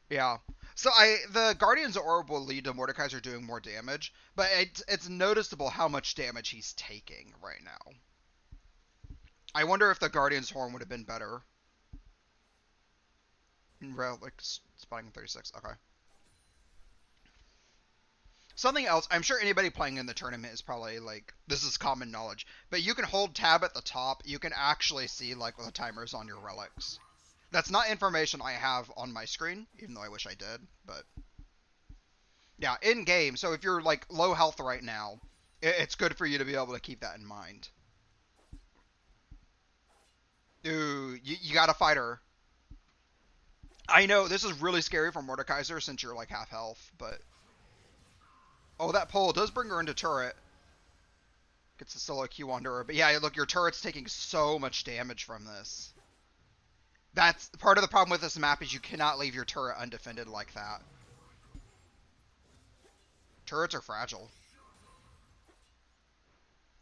Yeah. So the Guardian's Orb will lead to Mordekaiser doing more damage, but it's noticeable how much damage he's taking right now. I wonder if the Guardian's Horn would have been better. Like spotting 36. Okay. Something else, I'm sure anybody playing in the tournament is probably like, this is common knowledge, but you can hold tab at the top, you can actually see like the timers on your relics. That's not information I have on my screen, even though I wish I did, but yeah, in game, so if you're like low health right now, it's good for you to be able to keep that in mind. Ooh, you gotta fight her. I know, this is really scary for Mordekaiser since you're like half health, but... Oh, that pull does bring her into turret. Gets the solo Q onto her. But yeah, look, your turret's taking so much damage from this. That's part of the problem with this map is you cannot leave your turret undefended like that. Turrets are fragile.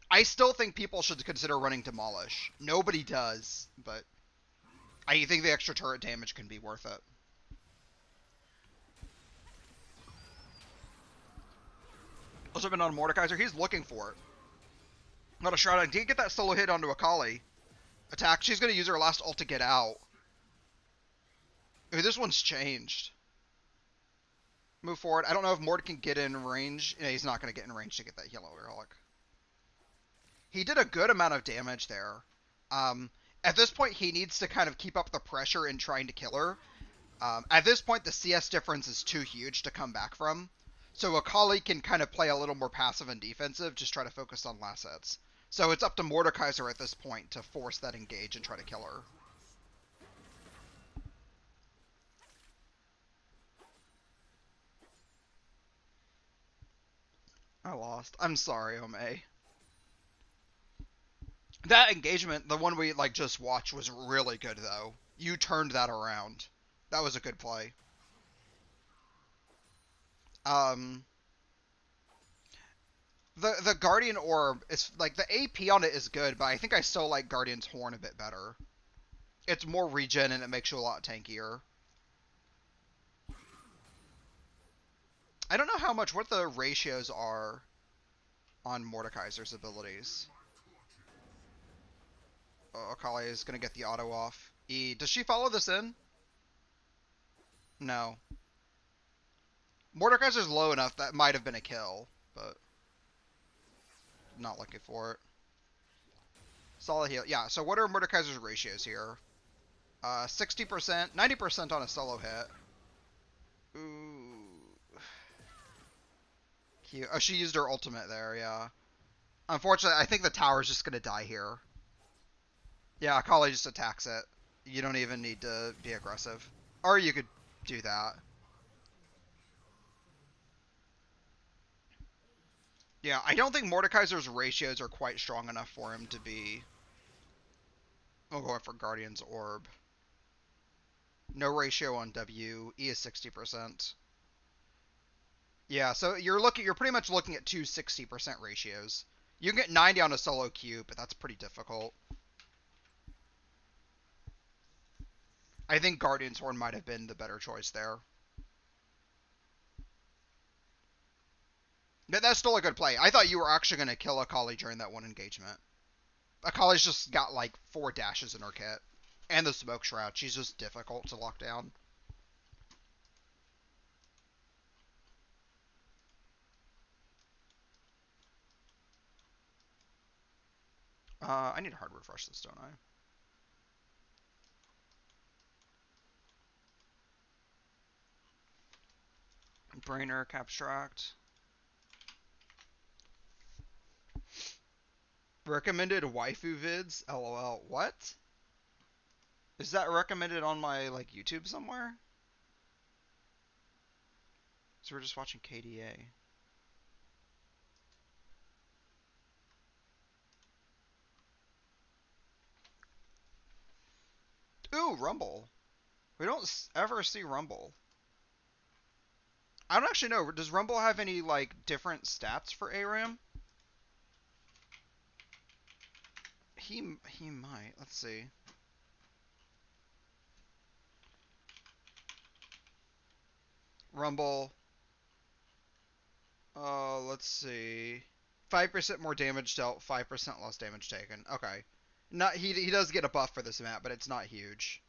I still think people should consider running Demolish. Nobody does, but I think the extra turret damage can be worth it. Also been on Mordekaiser. He's looking for it. Not a shroud. Didn't get that solo hit onto Akali. Attack. She's going to use her last ult to get out. Ooh, this one's changed. Move forward. I don't know if Mord can get in range. Yeah, he's not going to get in range to get that yellow relic. He did a good amount of damage there. At this point, he needs to kind of keep up the pressure in trying to kill her. At this point, the CS difference is too huge to come back from. So Akali can kind of play a little more passive and defensive, just try to focus on last hits. So it's up to Mordekaiser at this point to force that engage and try to kill her. I lost. I'm sorry, Ome. That engagement, the one we like just watched, was really good though. You turned that around. That was a good play. The Guardian Orb is like the AP on it is good, but I think I still like Guardian's Horn a bit better. It's more regen and it makes you a lot tankier. I don't know what the ratios are on Mordekaiser's abilities. Oh, Akali is gonna get the auto off. Does she follow this in? No. Mordekaiser's low enough that might have been a kill, but not looking for it. Solid heal. Yeah, so what are Mordekaiser's ratios here? 60%, 90% on a solo hit. Ooh. Cute. Oh, she used her ultimate there, yeah. Unfortunately, I think the tower's just gonna die here. Yeah, Akali just attacks it. You don't even need to be aggressive. Or you could do that. Yeah, I don't think Mordekaiser's ratios are quite strong enough for him to be... Oh, going for Guardian's Orb. No ratio on W. E is 60%. Yeah, so you're pretty much looking at two 60% ratios. You can get 90 on a solo Q, but that's pretty difficult. I think Guardian's Horn might have been the better choice there. But that's still a good play. I thought you were actually going to kill Akali during that one engagement. Akali's just got like 4 dashes in her kit. And the Smoke Shroud. She's just difficult to lock down. I need to hard refresh this, don't I? Brainer, Capstract. Recommended waifu vids? LOL. What? Is that recommended on my, like, YouTube somewhere? So we're just watching KDA. Ooh, Rumble. We don't ever see Rumble. I don't actually know. Does Rumble have any, like, different stats for ARAM? He might. Let's see. Rumble. Let's see. 5% more damage dealt, 5% less damage taken. Okay. Not he does get a buff for this map, but it's not huge.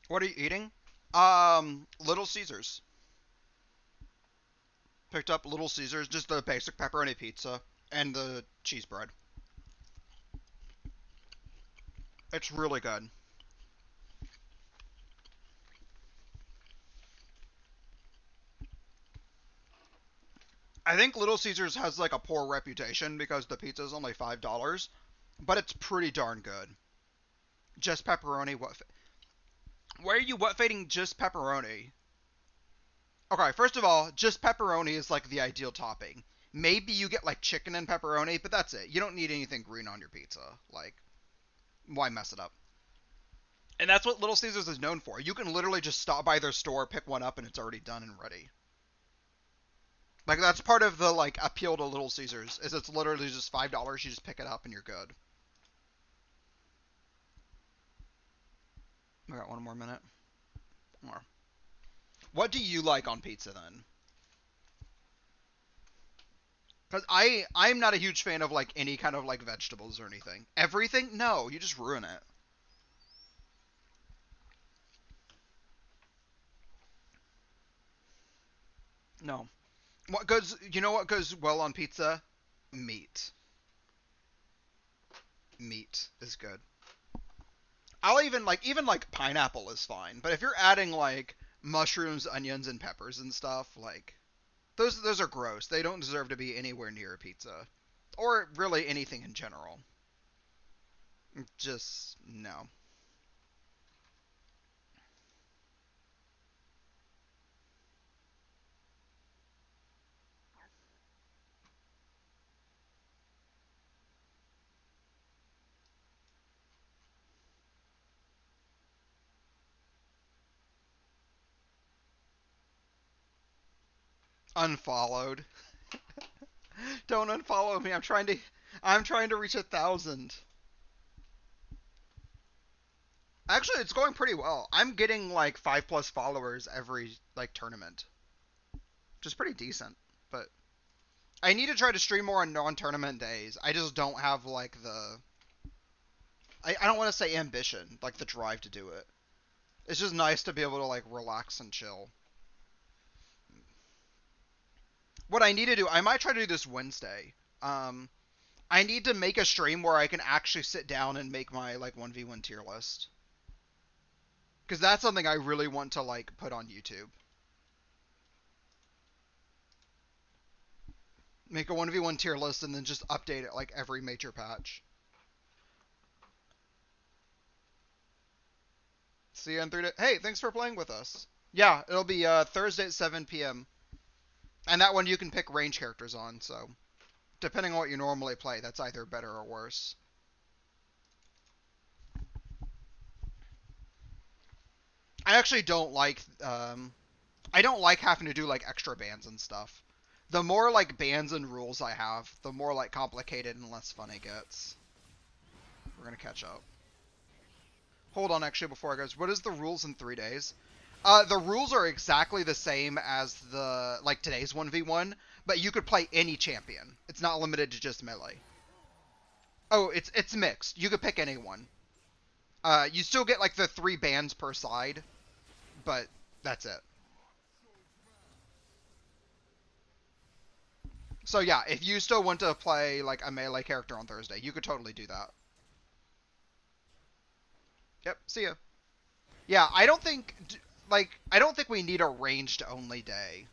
What are you eating? Little Caesars. Picked up Little Caesars, just the basic pepperoni pizza and the cheese bread. It's really good. I think Little Caesars has like a poor reputation because the pizza is only $5, but it's pretty darn good. Just pepperoni. Why are you what fading just pepperoni? Okay, first of all, just pepperoni is like the ideal topping. Maybe you get like chicken and pepperoni, but that's it. You don't need anything green on your pizza. Like, why mess it up? And that's what Little Caesars is known for. You can literally just stop by their store, pick one up, and it's already done and ready. Like that's part of the like appeal to Little Caesars is it's literally just $5. You just pick it up and you're good. I got one more minute. More. What do you like on pizza then? Because I'm not a huge fan of like any kind of like vegetables or anything. Everything? No, you just ruin it. No. What goes? You know what goes well on pizza? Meat. Meat is good. I'll even like pineapple is fine, but if you're adding like mushrooms, onions, and peppers and stuff, like those are gross. They don't deserve to be anywhere near a pizza, or really anything in general. Just no. Unfollowed. Don't unfollow me. I'm trying to reach 1,000. Actually, it's going pretty well. I'm getting like 5+ followers every like tournament, which is pretty decent. But I need to try to stream more on non-tournament days. I just don't have like the I don't want to say ambition, like the drive to do it. It's just nice to be able to like relax and chill. What I need to do, I might try to do this Wednesday. Um, I need to make a stream where I can actually sit down and make my like 1v1 tier list. Because that's something I really want to like put on YouTube. Make a 1v1 tier list and then just update it like every major patch. See you in 3 days. Hey, thanks for playing with us. Yeah, it'll be Thursday at 7 p.m. And that one you can pick range characters on, so depending on what you normally play, that's either better or worse. I actually don't like I don't like having to do like extra bans and stuff. The more like bans and rules I have, the more like complicated and less fun it gets. We're gonna catch up. Hold on, actually, before I go, what is the rules in 3 days? The rules are exactly the same as the like today's 1v1, but you could play any champion. It's not limited to just melee. Oh, it's mixed. You could pick anyone. You still get like the 3 bans per side, but that's it. So yeah, if you still want to play like a melee character on Thursday, you could totally do that. Yep, see ya. Yeah, I don't think we need a ranged only day.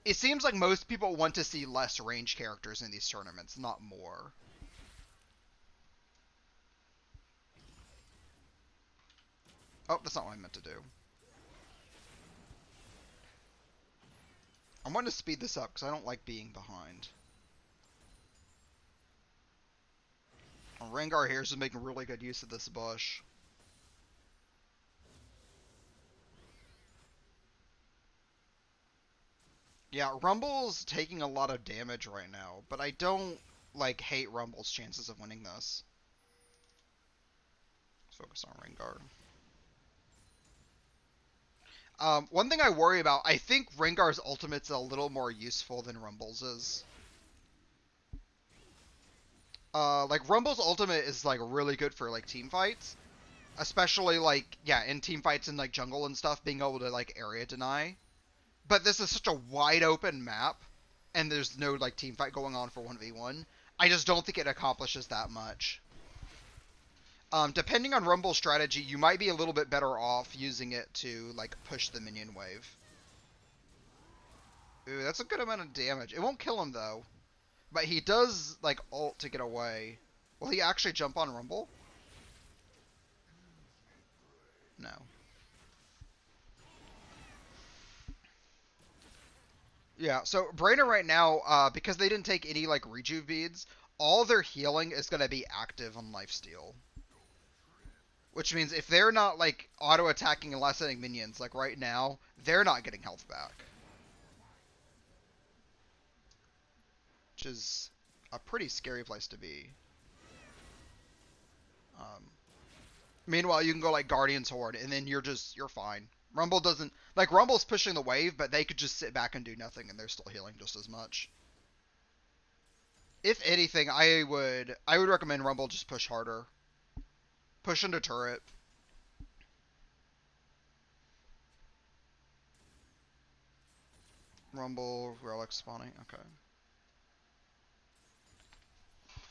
It seems like most people want to see less range characters in these tournaments, not more. Oh, that's not what I meant to do. I want to speed this up because I don't like being behind. Rengar here is making really good use of this bush. Yeah, Rumble's taking a lot of damage right now, but I don't, like, hate Rumble's chances of winning this. Let's focus on Rengar. One thing I worry about, I think Rengar's ultimate's a little more useful than Rumble's is. Like, Rumble's ultimate is, like, really good for, like, team fights. Especially, like, yeah, in team fights in, like, jungle and stuff, being able to, like, area deny. But this is such a wide open map, and there's no like team fight going on for 1v1. I just don't think it accomplishes that much. Depending on Rumble's strategy, you might be a little bit better off using it to like push the minion wave. Ooh, that's a good amount of damage. It won't kill him though, but he does like ult to get away. Will he actually jump on Rumble? No. Yeah, so Brainer right now, because they didn't take any like rejuve beads, all their healing is going to be active on lifesteal. Which means if they're not like auto attacking and lessening minions like right now, they're not getting health back. Which is a pretty scary place to be. Um, Meanwhile, you can go like Guardian's Horde, and then you're fine. Rumble doesn't like Rumble's pushing the wave, but they could just sit back and do nothing, and they're still healing just as much. If anything, I would recommend Rumble just push harder, push into turret. Rumble relic spawning. Okay.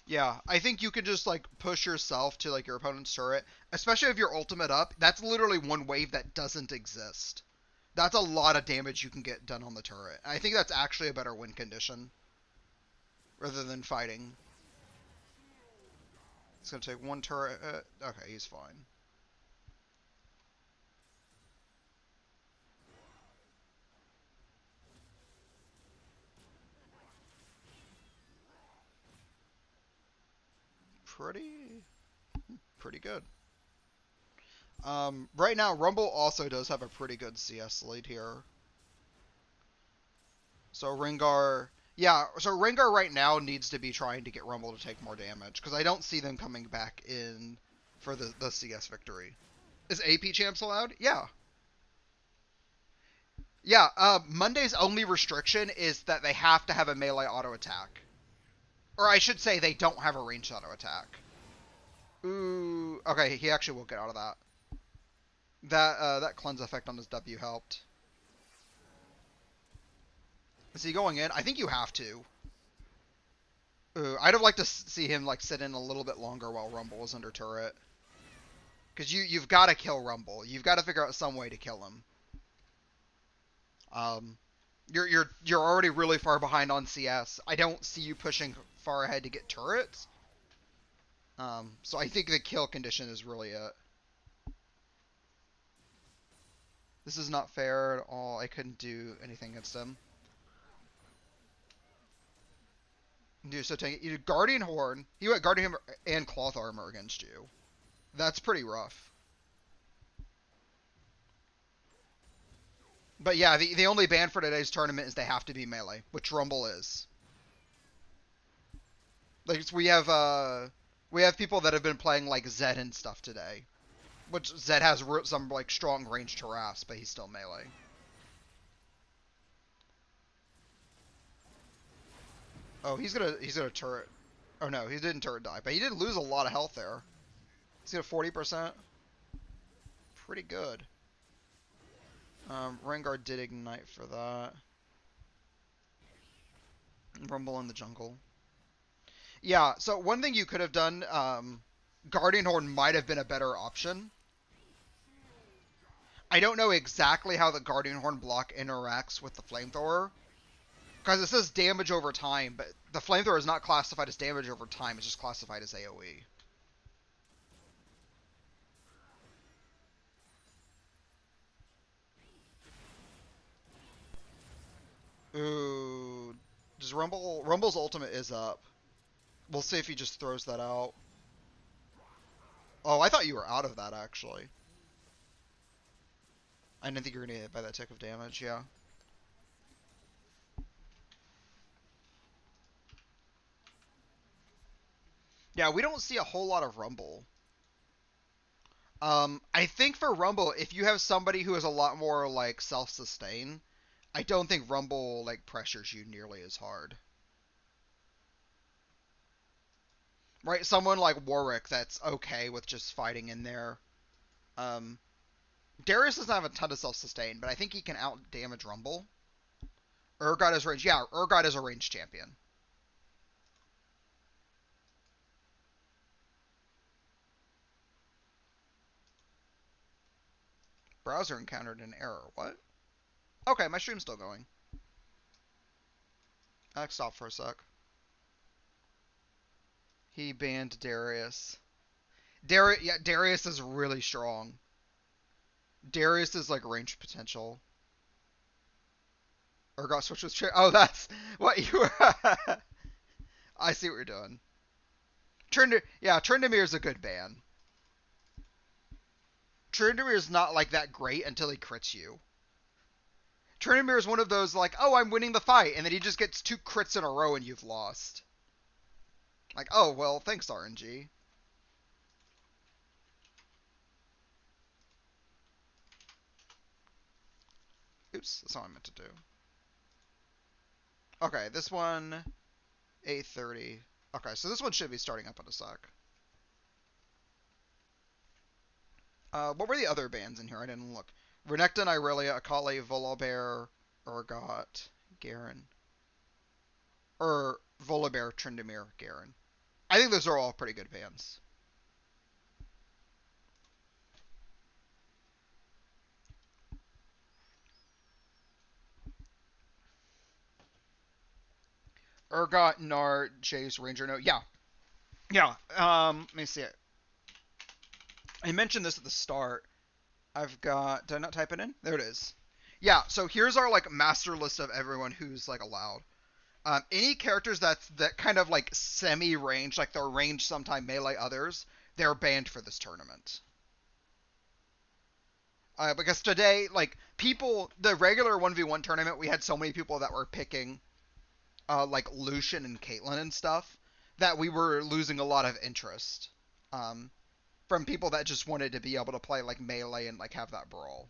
Yeah, I think you could just like push yourself to like your opponent's turret, especially if you're ultimate up. That's literally one wave that doesn't exist. That's a lot of damage you can get done on the turret. I think that's actually a better win condition rather than fighting. It's gonna take one turret. Okay, he's fine. Pretty good. Right now, Rumble also does have a pretty good CS lead here. So Rengar, yeah, so Rengar right now needs to be trying to get Rumble to take more damage, because I don't see them coming back in for the CS victory. Is AP champs allowed? Yeah. Yeah, Monday's only restriction is that they have to have a melee auto attack. Or I should say they don't have a ranged auto attack. Ooh, okay, he actually will get out of that. That cleanse effect on his W helped. Is he going in? I think you have to. Ooh, I'd have liked to see him like sit in a little bit longer while Rumble is under turret. Because you've got to kill Rumble. You've got to figure out some way to kill him. You're already really far behind on CS. I don't see you pushing far ahead to get turrets. So I think the kill condition is really it. This is not fair at all. I couldn't do anything against him. Dude, so take it. You Guardian Horn. He went Guardian Hammer and Cloth Armor against you. That's pretty rough. But yeah, the only ban for today's tournament is they have to be melee, which Rumble is. Like we have people that have been playing like Zed and stuff today, which Zed has some like strong range to harass, but he's still melee. Oh, he's gonna turret. Oh no, he didn't turret die, but he did lose a lot of health there. He's got 40%. Pretty good. Rengar did ignite for that. Rumble in the jungle. Yeah, so one thing you could have done, Guardian Horn might have been a better option. I don't know exactly how the Guardian Horn block interacts with the Flamethrower, because it says damage over time, but the Flamethrower is not classified as damage over time, it's just classified as AoE. Ooh, does Rumble's ultimate is up. We'll see if he just throws that out. Oh, I thought you were out of that, actually. I didn't think you were going to hit by that tick of damage, yeah. Yeah, we don't see a whole lot of Rumble. I think for Rumble, if you have somebody who is a lot more, like, self-sustain, I don't think Rumble, like, pressures you nearly as hard. Right? Someone like Warwick that's okay with just fighting in there. Um, Darius doesn't have a ton of self-sustain, but I think he can out-damage Rumble. Urgot is range. Yeah, Urgot is a ranged champion. Browser encountered an error. What? Okay, my stream's still going. I stop for a sec. He banned Darius. Yeah, Darius is really strong. Darius is like range potential. Urgot switch with Oh, that's what you were. I see what you're doing. Tryndamere is a good ban. Tryndamere is not like that great until he crits you. Tryndamere is one of those like, oh, I'm winning the fight, and then he just gets 2 crits in a row and you've lost. Like, oh, well, thanks, RNG. Oops, that's not what I meant to do. Okay, this one, 8:30. Okay, so this one should be starting up in a sec. What were the other bands in here? I didn't look. Renekton, Irelia, Akali, Volibear, Urgot, Garen. Or Volibear, Tryndamere, Garen. I think those are all pretty good bands. Urgot, Nart, Jace, Ranger, no. Yeah. Yeah. Let me see it. I mentioned this at the start. I've got. Did I not type it in? There it is. Yeah. So here's our like master list of everyone who's like allowed. Any characters that kind of like semi-range, like they're range sometime melee others, they're banned for this tournament. Because today, like people, the regular 1v1 tournament, we had so many people that were picking, like Lucian and Caitlyn and stuff, that we were losing a lot of interest. From people that just wanted to be able to play like melee and like have that brawl,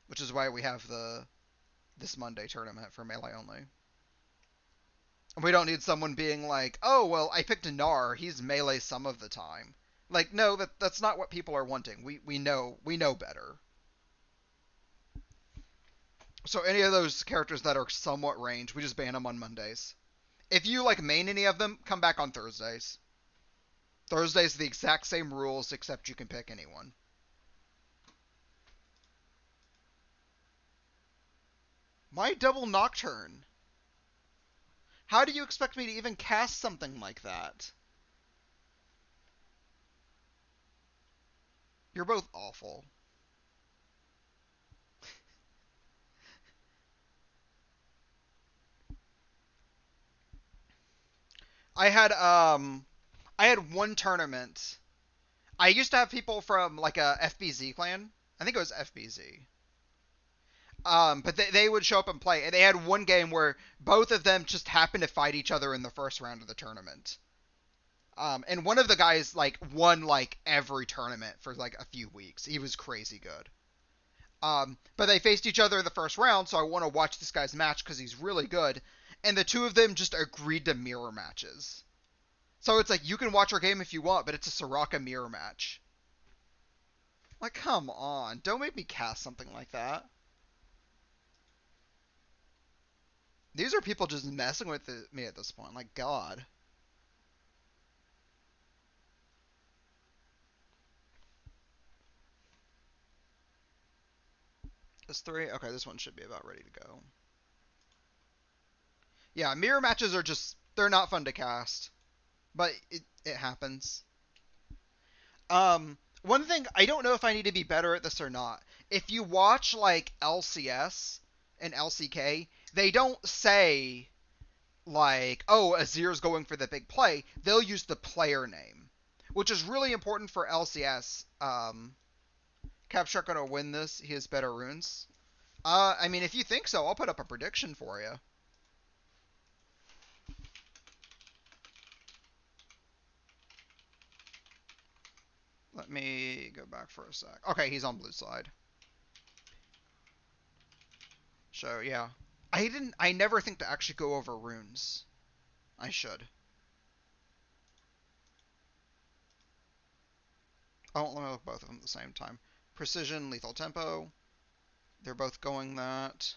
which is why we have this Monday tournament for melee only. We don't need someone being like, oh well, I picked a Gnar, he's melee some of the time. Like, no, that's not what people are wanting. We know better. So any of those characters that are somewhat range, we just ban them on Mondays. If you like main any of them, come back on Thursdays. Thursdays are the exact same rules, except you can pick anyone. My double Nocturne. How do you expect me to even cast something like that? You're both awful. I had I had one tournament. I used to have people from like a FBZ clan. I think it was FBZ. But they would show up and play, and they had one game where both of them just happened to fight each other in the first round of the tournament. And one of the guys like won like every tournament for like a few weeks. He was crazy good. But they faced each other in the first round, so I want to watch this guy's match because he's really good. And the two of them just agreed to mirror matches. So it's like you can watch our game if you want, but it's a Soraka mirror match. Like, come on, don't make me cast something like that. These are people just messing with me at this point. Like, God. This 3? Okay, this one should be about ready to go. Yeah, mirror matches are just, they're not fun to cast. But it happens. One thing, I don't know if I need to be better at this or not. If you watch, like, LCS and LCK, they don't say, like, oh, Azir's going for the big play. They'll use the player name, which is really important for LCS. Capshark gonna win this. He has better runes. I mean, if you think so, I'll put up a prediction for you. Let me go back for a sec. Okay, he's on blue side. So, yeah. I never think to actually go over runes. I should. I won't look both of them at the same time. Precision, lethal tempo. They're both going that.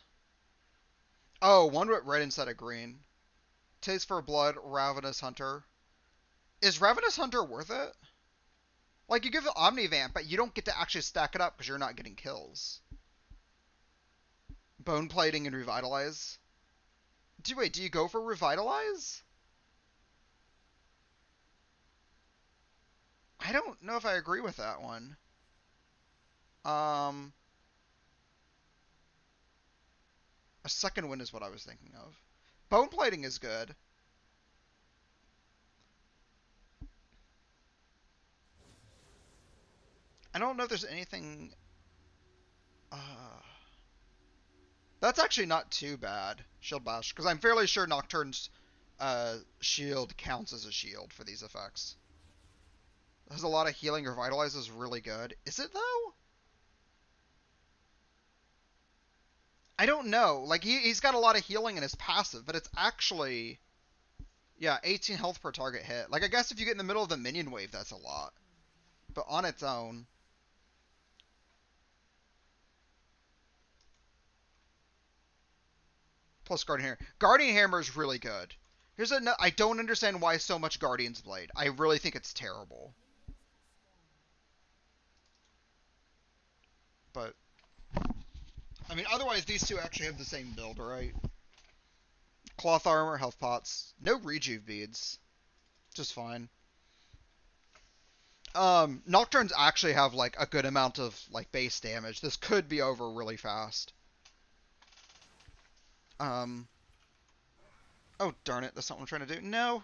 Oh, one with red instead of green. Taste for blood, Ravenous Hunter. Is Ravenous Hunter worth it? Like, you give the Omnivamp, but you don't get to actually stack it up because you're not getting kills. Bone Plating and Revitalize. Wait, do you go for Revitalize? I don't know if I agree with that one. A second win is what I was thinking of. Bone Plating is good. I don't know if there's anything... That's actually not too bad, Shield Bash, because I'm fairly sure Nocturne's shield counts as a shield for these effects. It has a lot of healing. Revitalize is really good. Is it, though? I don't know. Like, he's got a lot of healing in his passive, but it's actually... Yeah, 18 health per target hit. Like, I guess if you get in the middle of the minion wave, that's a lot. But on its own... Plus Guardian Hammer. Guardian Hammer is really good. I don't understand why so much Guardian's Blade. I really think it's terrible. But... I mean, otherwise, these two actually have the same build, right? Cloth armor, health pots. No rejuve beads. Just fine. Nocturnes actually have, like, a good amount of, like, base damage. This could be over really fast. Oh, darn it. That's not what I'm trying to do. No.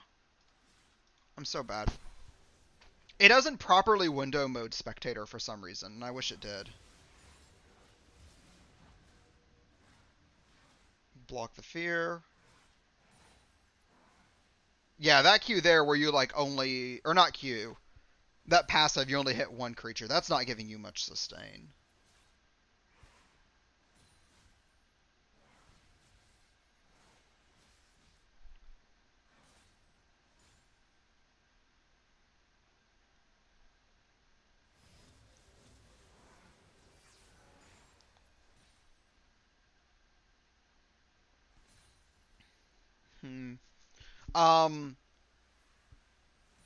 I'm so bad. It doesn't properly window mode Spectator for some reason, and I wish it did. Block the fear. Yeah, that Q there where you, like, only... Or not Q. That passive, you only hit one creature. That's not giving you much sustain.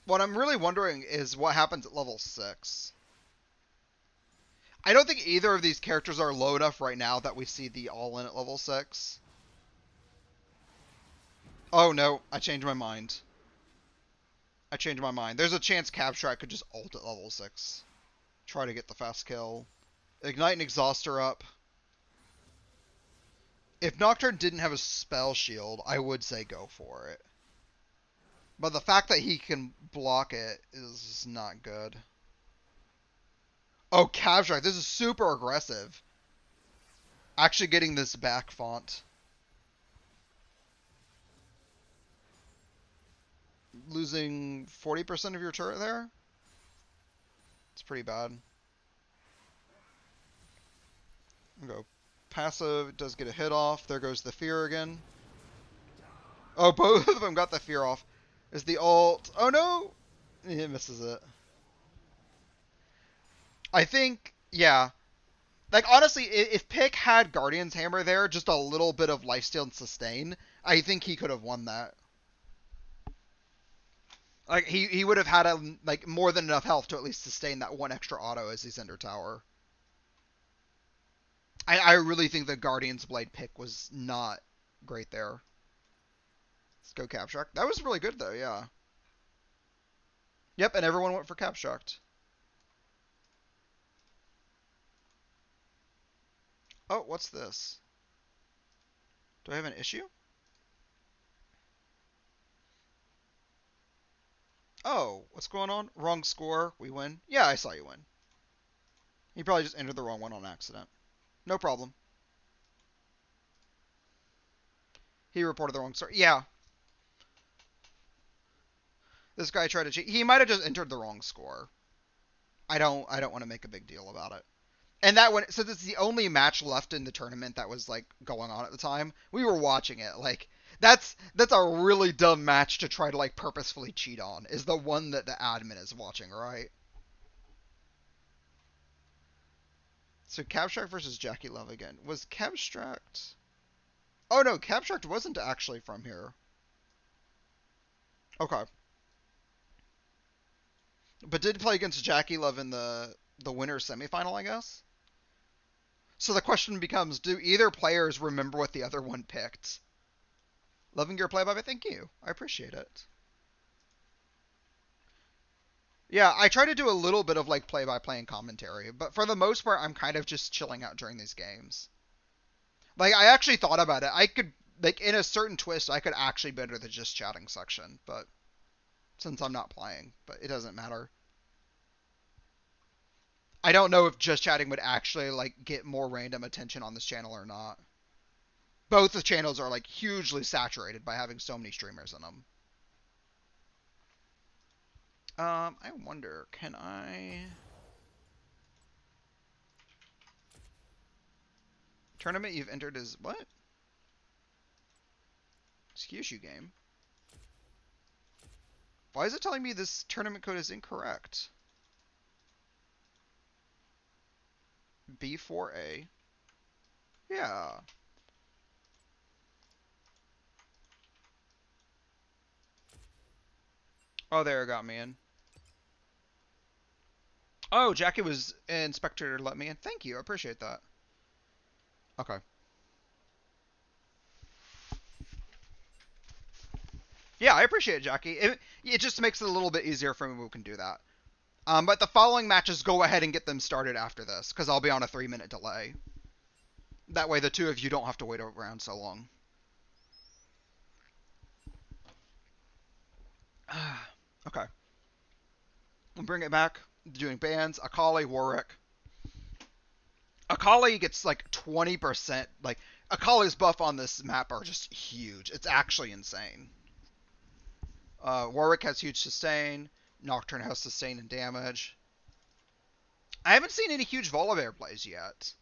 What I'm really wondering is what happens at level 6. I don't think either of these characters are low enough right now that we see the all-in at level 6. Oh no, I changed my mind. There's a chance Capshack could just ult at level 6. Try to get the fast kill. Ignite and Exhauster up. If Nocturne didn't have a spell shield, I would say go for it. But the fact that he can block it is not good. Oh, Capshack, this is super aggressive. Actually getting this back font. Losing 40% of your turret there? It's pretty bad. Go. Passive does get a hit off. There goes the fear again. Oh, both of them got the fear off. Is the ult... Oh, no! He misses it. I think, yeah. Like, honestly, if Pick had Guardian's Hammer there, just a little bit of lifesteal and sustain, I think he could have won that. Like, he would have had, like, more than enough health to at least sustain that one extra auto as he's under tower. I really think the Guardian's Blade pick was not great there. Let's go Capshock. That was really good, though, yeah. Yep, and everyone went for Capshocked. Oh, what's this? Do I have an issue? Oh, what's going on? Wrong score. We win. Yeah, I saw you win. You probably just entered the wrong one on accident. No problem. He reported the wrong score. Yeah. This guy tried to cheat. He might have just entered the wrong score. I don't want to make a big deal about it. And that one, since it's the only match left in the tournament that was like going on at the time, we were watching it. Like that's a really dumb match to try to like purposefully cheat on. Is the one that the admin is watching, right? So Capstract versus Jackie Love again. Was Capstract? Oh no, Capstract wasn't actually from here. Okay. But did play against Jackie Love in the winner's semifinal, I guess. So the question becomes, do either players remember what the other one picked? Loving your play-by-play, thank you. I appreciate it. Yeah, I try to do a little bit of like play-by-play and commentary, but for the most part, I'm kind of just chilling out during these games. Like, I actually thought about it. I could, like, in a certain twist, I could actually better the just chatting section, but since I'm not playing, but it doesn't matter. I don't know if just chatting would actually like get more random attention on this channel or not. Both the channels are like hugely saturated by having so many streamers in them. I wonder, can I... Tournament you've entered is what? Excuse you, game. Why is it telling me this tournament code is incorrect? B4A. Yeah. Oh, there it got me in. Oh, Jackie was Inspector to let me in. Thank you. I appreciate that. Okay. Yeah, I appreciate it, Jackie. It just makes it a little bit easier for me who can do that. But the following matches, go ahead and get them started after this, because I'll be on a 3-minute delay. That way the two of you don't have to wait around so long. Okay. We'll bring it back. Doing bans. Akali, Warwick. Akali gets like 20%. Like, Akali's buff on this map are just huge. It's actually insane. Warwick has huge sustain. Nocturne has sustain and damage. I haven't seen any huge Volibear plays yet.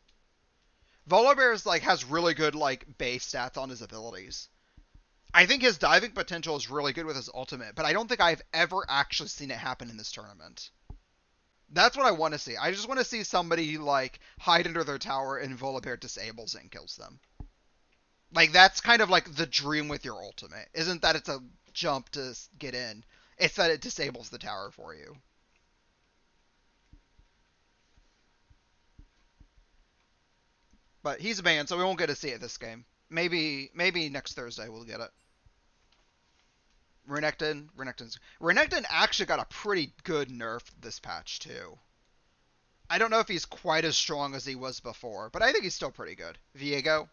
Volibear like has really good like base stats on his abilities. I think his diving potential is really good with his ultimate, but I don't think I've ever actually seen it happen in this tournament. That's what I want to see. I just want to see somebody like hide under their tower and Volibear disables it and kills them. Like that's kind of like the dream with your ultimate. Isn't that it's a jump to get in? It's that it disables the tower for you. But he's banned, so we won't get to see it this game. Maybe next Thursday we'll get it. Renekton actually got a pretty good nerf this patch too. I don't know if he's quite as strong as he was before, but I think he's still pretty good. Viego?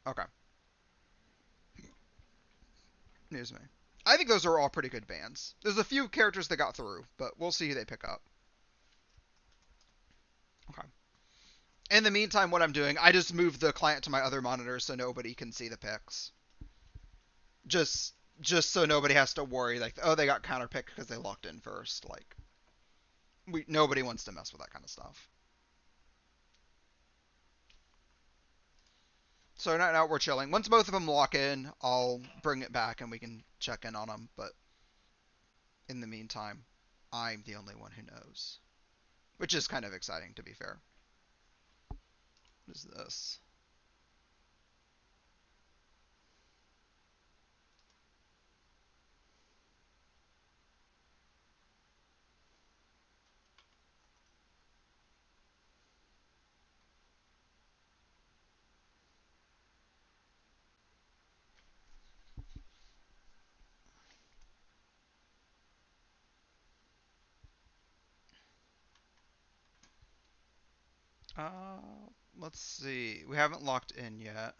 Okay. News me. I think those are all pretty good bans. There's a few characters that got through, but we'll see who they pick up. Okay. In the meantime, what I'm doing, I just move the client to my other monitor so nobody can see the picks. Just just so nobody has to worry like, oh, they got counterpicked because they locked in first. Like, nobody wants to mess with that kind of stuff. So now we're chilling. Once both of them lock in, I'll bring it back and we can check in on them. But in the meantime, I'm the only one who knows, which is kind of exciting to be fair. What is this? Uh, let's see. We haven't locked in yet.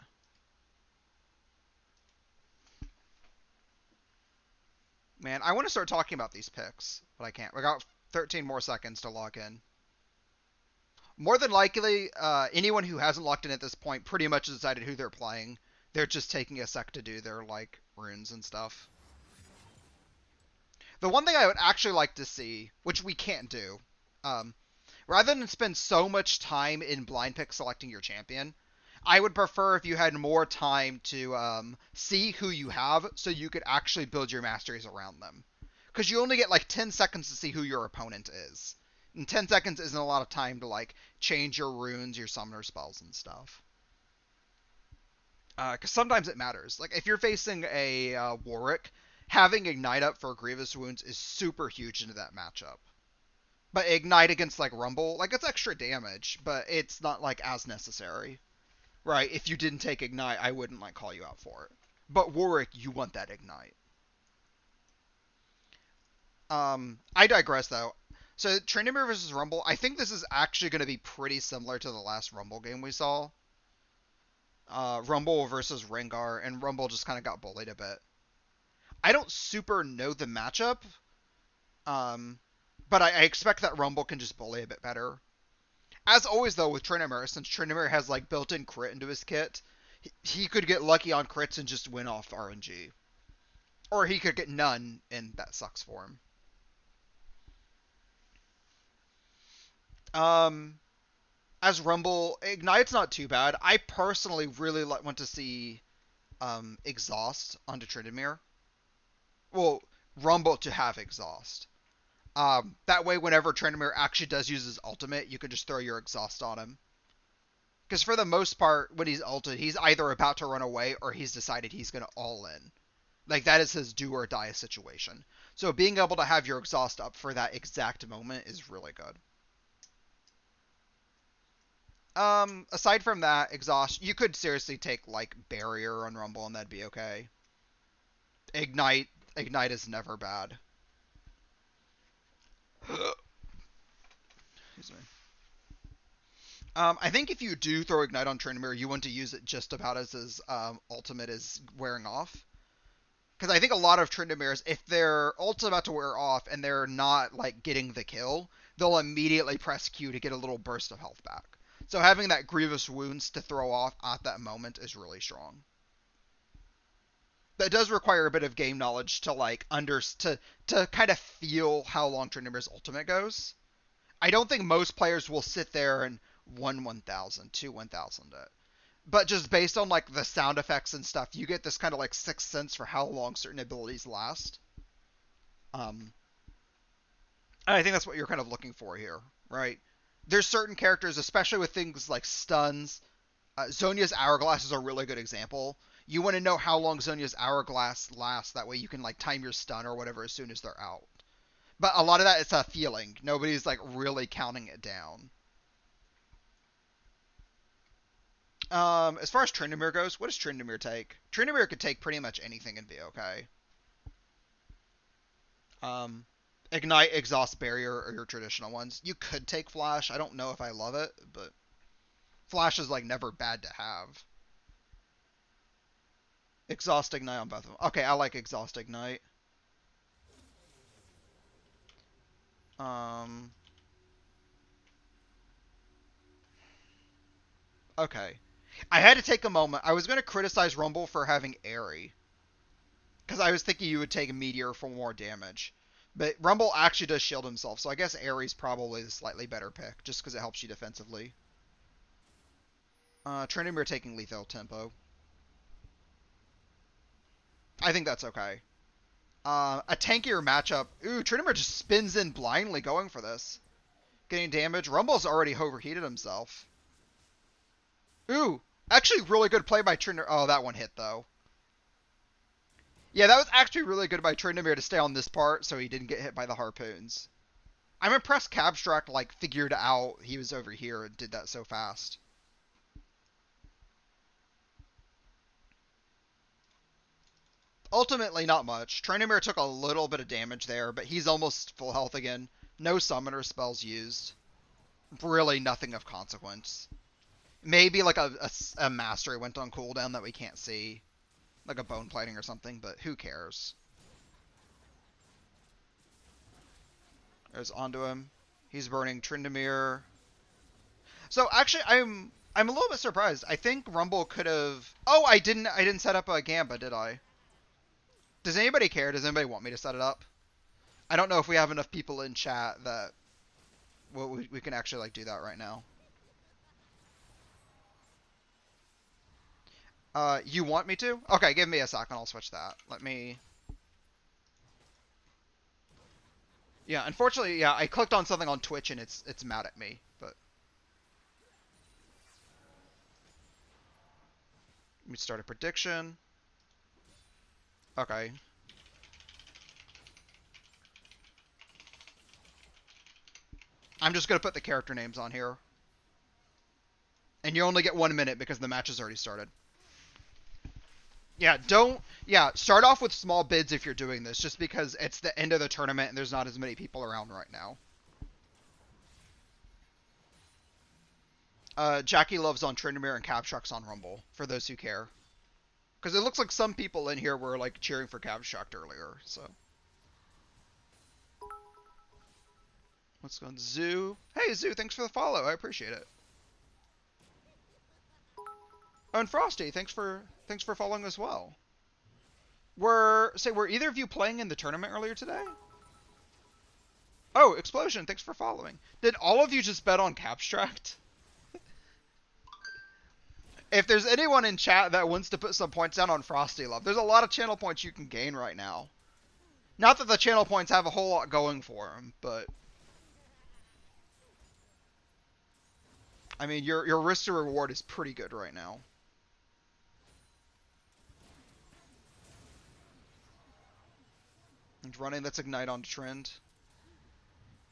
Man, I want to start talking about these picks, but I can't. We got 13 more seconds to lock in. More than likely, anyone who hasn't locked in at this point pretty much decided who they're playing. They're just taking a sec to do their like runes and stuff. The one thing I would actually like to see, which we can't do, um, rather than spend so much time in blind pick selecting your champion, I would prefer if you had more time to see who you have so you could actually build your masteries around them. Because you only get like 10 seconds to see who your opponent is. And 10 seconds isn't a lot of time to like change your runes, your summoner spells, and stuff. Because sometimes it matters. Like if you're facing a Warwick, having Ignite up for Grievous Wounds is super huge into that matchup. But Ignite against like Rumble, like it's extra damage, but it's not like as necessary. Right? If you didn't take Ignite, I wouldn't like call you out for it. But Warwick, you want that Ignite. I digress though. So Tryndamere versus Rumble, I think this is actually going to be pretty similar to the last Rumble game we saw. Rumble versus Rengar, and Rumble just kind of got bullied a bit. I don't super know the matchup, um, but I expect that Rumble can just bully a bit better. As always, though, with Tryndamere, since Tryndamere has like built-in crit into his kit, he could get lucky on crits and just win off RNG, or he could get none, and that sucks for him. Um, as Rumble, Ignite's not too bad. I personally really want to see Exhaust onto Tryndamere. Well, Rumble to have Exhaust. That way, whenever Tryndamere actually does use his ultimate, you can just throw your Exhaust on him. Because for the most part, when he's ulted, he's either about to run away or he's decided he's going to all in. Like, that is his do or die situation. So being able to have your Exhaust up for that exact moment is really good. Aside from that, Exhaust, you could seriously take, like, Barrier on Rumble and that'd be okay. Ignite, Ignite is never bad. Excuse me. I think if you do throw Ignite on Tryndamere, you want to use it just about as his ultimate is wearing off. Because I think a lot of Tryndameres, if their ult's about to wear off and they're not like getting the kill, they'll immediately press Q to get a little burst of health back. So having that Grievous Wounds to throw off at that moment is really strong. That does require a bit of game knowledge to like to kind of feel how long Tryndamere's ultimate goes. I don't think most players will sit there and 1,000, 1,000 it. But just based on like the sound effects and stuff, you get this kind of like sixth sense for how long certain abilities last. Um, and I think that's what you're kind of looking for here, right? There's certain characters, especially with things like stuns. Zhonya's Hourglass is a really good example. You want to know how long Zhonya's Hourglass lasts. That way you can like time your stun or whatever as soon as they're out. But a lot of that is a feeling. Nobody's like really counting it down. As far as Tryndamere goes, what does Tryndamere take? Tryndamere could take pretty much anything and be okay. Um, Ignite, Exhaust, Barrier are your traditional ones. You could take Flash. I don't know if I love it, but Flash is like never bad to have. Exhaust, Ignite on both of them. Okay, I like Exhaust, Ignite. Um, Okay. I had to take a moment. I was going to criticize Rumble for having Airy. Because I was thinking you would take a Meteor for more damage. But Rumble actually does shield himself, so I guess Airy's probably the slightly better pick, just because it helps you defensively. Tryndamere taking lethal tempo. I think that's okay. A tankier matchup. Ooh, Tryndamere just spins in blindly going for this. Getting damage. Rumble's already overheated himself. Ooh, actually really good play by Tryndamere. Oh, that one hit though. Yeah, that was actually really good by Tryndamere to stay on this part so he didn't get hit by the harpoons. I'm impressed Cabstract like figured out he was over here and did that so fast. Ultimately, not much. Tryndamere took a little bit of damage there, but he's almost full health again. No summoner spells used. Really nothing of consequence. Maybe like a mastery went on cooldown that we can't see. Like a bone plating or something, but who cares? There's onto him. He's burning Tryndamere. So actually, I'm a little bit surprised. I think Rumble could have. Oh, I didn't set up a Gamba, did I? Does anybody care? Does anybody want me to set it up? I don't know if we have enough people in chat that we can actually like do that right now. You want me to? Okay, give me a second. I'll switch that. Let me. Yeah, unfortunately, yeah, I clicked on something on Twitch and it's mad at me. But let me start a prediction. Okay. I'm just gonna put the character names on here. And you only get 1 minute because the match has already started. Yeah, start off with small bids if you're doing this, just because it's the end of the tournament and there's not as many people around right now. Jackie Love's on Tryndamere and Cabstruck's on Rumble, for those who care. Because it looks like some people in here were like cheering for Cabstruck earlier, so. Let's go on Zoo. Hey Zoo, thanks for the follow, I appreciate it. Oh, and Frosty, thanks for following as well. Were either of you playing in the tournament earlier today? Oh, Explosion, thanks for following. Did all of you just bet on Cabstract? If there's anyone in chat that wants to put some points down on Frosty Love, there's a lot of channel points you can gain right now. Not that the channel points have a whole lot going for them, but I mean, your risk to reward is pretty good right now. And running, that's Ignite on Trend.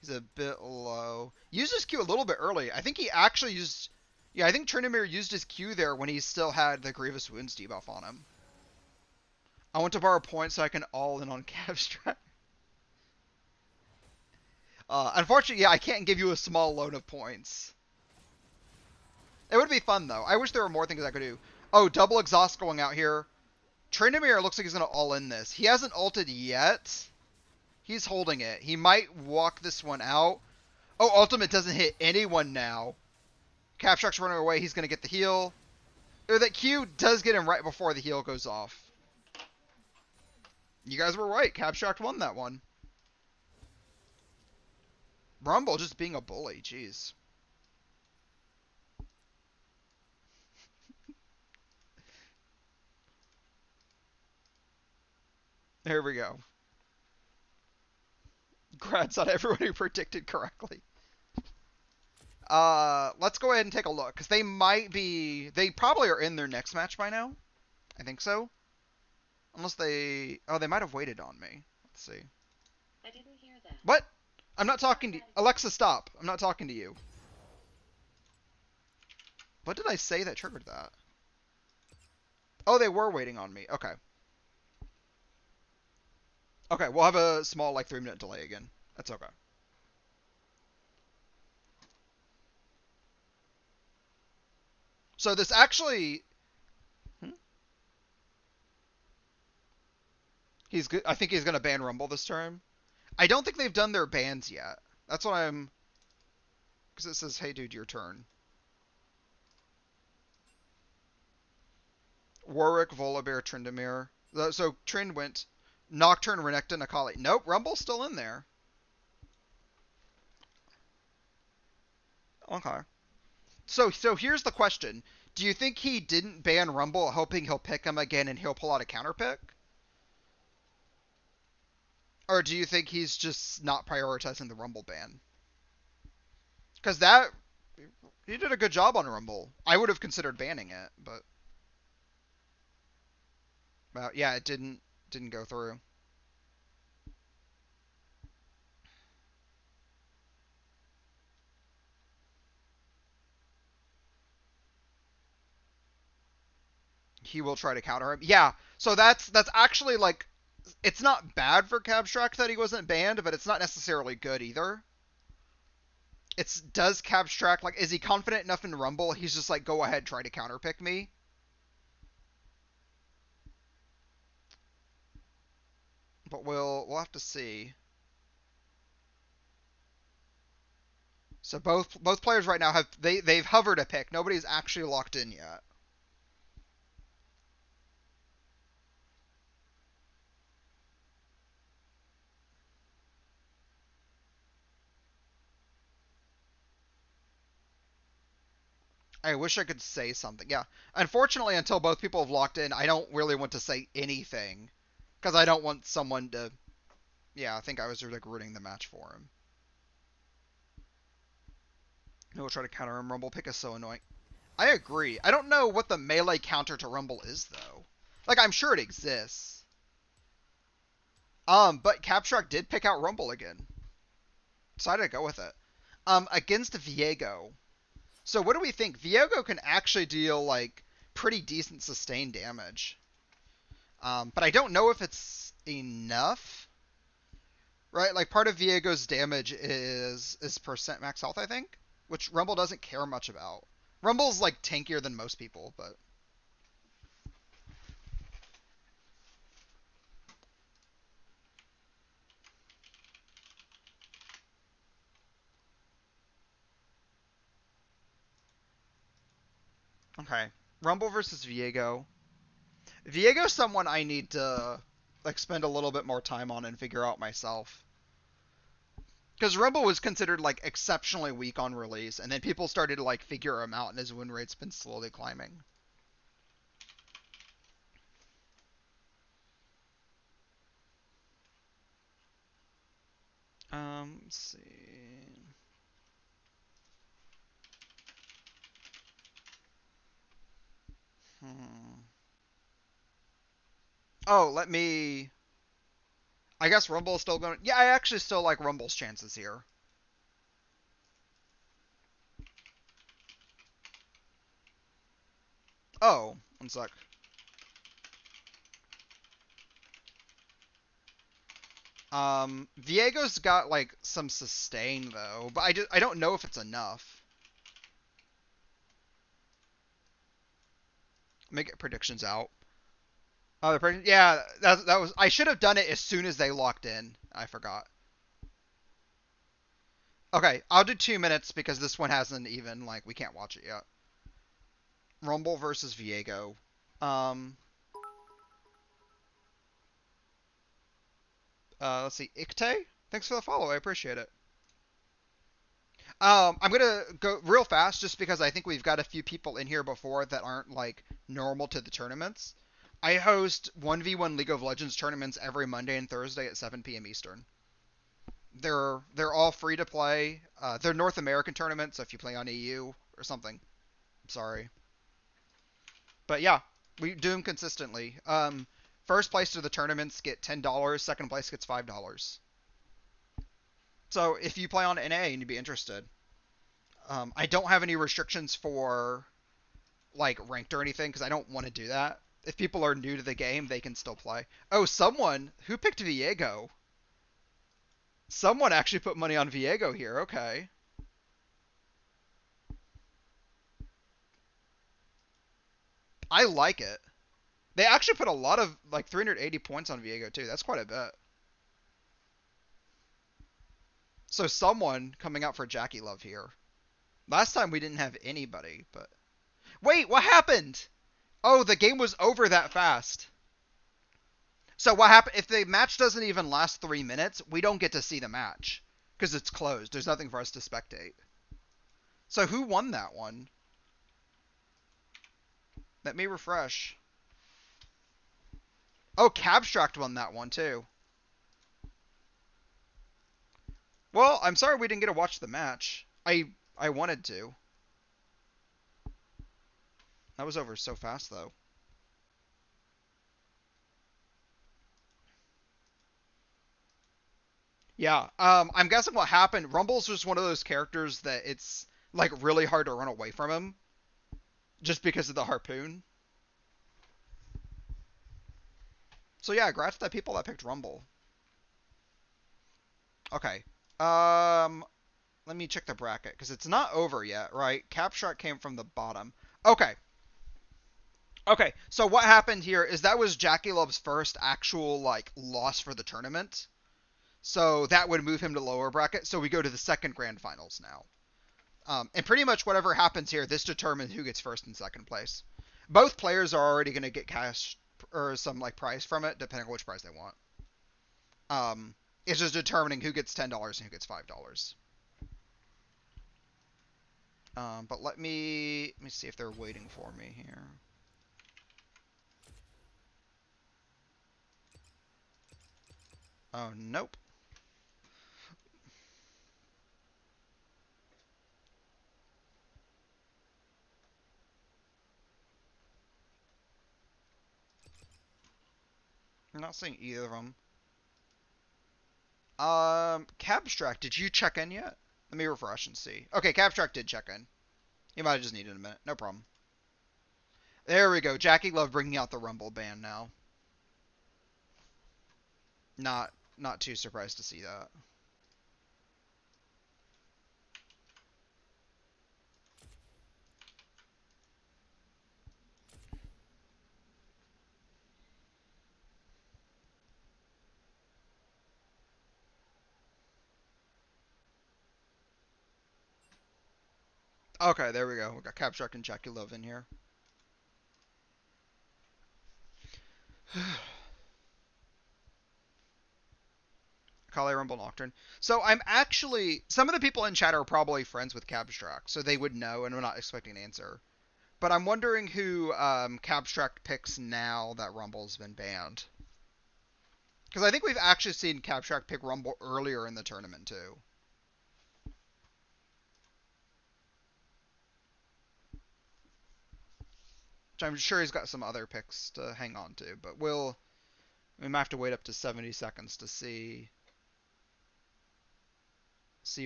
He's a bit low. Used his Q a little bit early. I think he actually used... Yeah, I think Tryndamere used his Q there when he still had the Grievous Wounds debuff on him. I want to borrow points so I can all in on Cabstract. Unfortunately, yeah, I can't give you a small loan of points. It would be fun, though. I wish there were more things I could do. Oh, double exhaust going out here. Tryndamere looks like he's going to all in this. He hasn't ulted yet. He's holding it. He might walk this one out. Oh, ultimate doesn't hit anyone now. Cabstruck's running away. He's going to get the heal. Oh, that Q does get him right before the heal goes off. You guys were right. Cabstract won that one. Rumble just being a bully. Jeez. There we go. Congrats on everyone who predicted correctly. Let's go ahead and take a look, because they probably are in their next match by now. I think so. Unless they might have waited on me. Let's see. I didn't hear that. What? I'm not talking to Alexa, stop. I'm not talking to you. What did I say that triggered that? Oh, they were waiting on me. Okay. Okay, we'll have a small, like, 3-minute delay again. That's okay. So this actually... He's good. I think he's going to ban Rumble this turn. I don't think they've done their bans yet. That's what I'm... Because it says, hey dude, your turn. Warwick, Volibear, Tryndamere. So Trynd went. Nocturne, Renekton, Akali. Nope, Rumble's still in there. Okay. So here's the question. Do you think he didn't ban Rumble hoping he'll pick him again and he'll pull out a counter pick? Or do you think he's just not prioritizing the Rumble ban? Because that he did a good job on Rumble. I would have considered banning it, but well, yeah, it didn't go through. He will try to counter him. Yeah, so that's actually like it's not bad for Cabstrack that he wasn't banned, but it's not necessarily good either. It's does Cabstrack like is he confident enough in Rumble? He's just like go ahead, try to counterpick me. But we'll have to see. So both players right now have they've hovered a pick. Nobody's actually locked in yet. I wish I could say something. Yeah. Unfortunately, until both people have locked in, I don't really want to say anything because I don't want someone to. Yeah, I think I was like rooting the match for him. He'll try to counter him. Rumble pick is so annoying. I agree. I don't know what the melee counter to Rumble is though. Like I'm sure it exists. But Capshark did pick out Rumble again. Decided to go with it. Against Viego. So what do we think? Viego can actually deal like pretty decent sustained damage. But I don't know if it's enough. Right? Like part of Viego's damage is percent max health, I think, which Rumble doesn't care much about. Rumble's like tankier than most people, but okay. Rumble versus Viego. Viego's someone I need to like spend a little bit more time on and figure out myself. Because Rumble was considered like exceptionally weak on release, and then people started to like figure him out, and his win rate's been slowly climbing. Let's see. Hmm. Oh, let me. I guess Rumble is still going. Yeah, I actually still like Rumble's chances here. Oh, one sec. Viego's got like some sustain though, but I don't know if it's enough. Make predictions out. Oh, yeah, that was. I should have done it as soon as they locked in. I forgot. Okay, I'll do 2 minutes because this one hasn't even like we can't watch it yet. Rumble versus Viego. Um, let's see, Ikte. Thanks for the follow. I appreciate it. I'm gonna go real fast just because I think we've got a few people in here before that aren't like normal to the tournaments. I host 1v1 League of Legends tournaments every Monday and Thursday at 7 p.m. Eastern. They're all free to play. They're North American tournaments, so if you play on EU or something, I'm sorry. But yeah, we do them consistently. First place to the tournaments get $10. Second place gets $5. So if you play on NA and you'd be interested, I don't have any restrictions for like ranked or anything because I don't want to do that. If people are new to the game, they can still play. Oh, someone who picked Viego. Someone actually put money on Viego here. Okay. I like it. They actually put a lot of like 380 points on Viego too. That's quite a bit. So someone coming out for Jackie Love here. Last time we didn't have anybody, but wait, what happened? Oh, the game was over that fast. So what happened if the match doesn't even last 3 minutes? We don't get to see the match because it's closed. There's nothing for us to spectate. So who won that one? Let me refresh. Oh, Cabstract won that one too. Well, I'm sorry we didn't get to watch the match. I wanted to. That was over so fast though. Yeah. I'm guessing what happened. Rumble's just one of those characters that it's like really hard to run away from him just because of the harpoon. So yeah, congrats to the people that picked Rumble. Okay. Um, Let me check the bracket because it's not over yet, right? Capshark came from the bottom. Okay. Okay. So what happened here is that was Jackie Love's first actual like loss for the tournament. So that would move him to lower bracket. So we go to the second grand finals now. And pretty much whatever happens here, this determines who gets first and second place. Both players are already going to get cash or some like prize from it, depending on which prize they want. It's just determining who gets $10 and who gets $5. But let me see if they're waiting for me here. Oh, nope. I'm not seeing either of them. Cabstract, did you check in yet? Let me refresh and see. Okay, Cabstract did check in. He might have just needed a minute. No problem. There we go. Jackie Love bringing out the Rumble band now. Not too surprised to see that. Okay, there we go. We got Cabstract and Jackie Love in here. Kale Rumble Nocturne. So I'm actually some of the people in chat are probably friends with Cabstract, so they would know, and I'm not expecting an answer. But I'm wondering who Cabstract picks now that Rumble's been banned. Because I think we've actually seen Cabstract pick Rumble earlier in the tournament too. Which I'm sure he's got some other picks to hang on to, but we might have to wait up to 70 seconds to see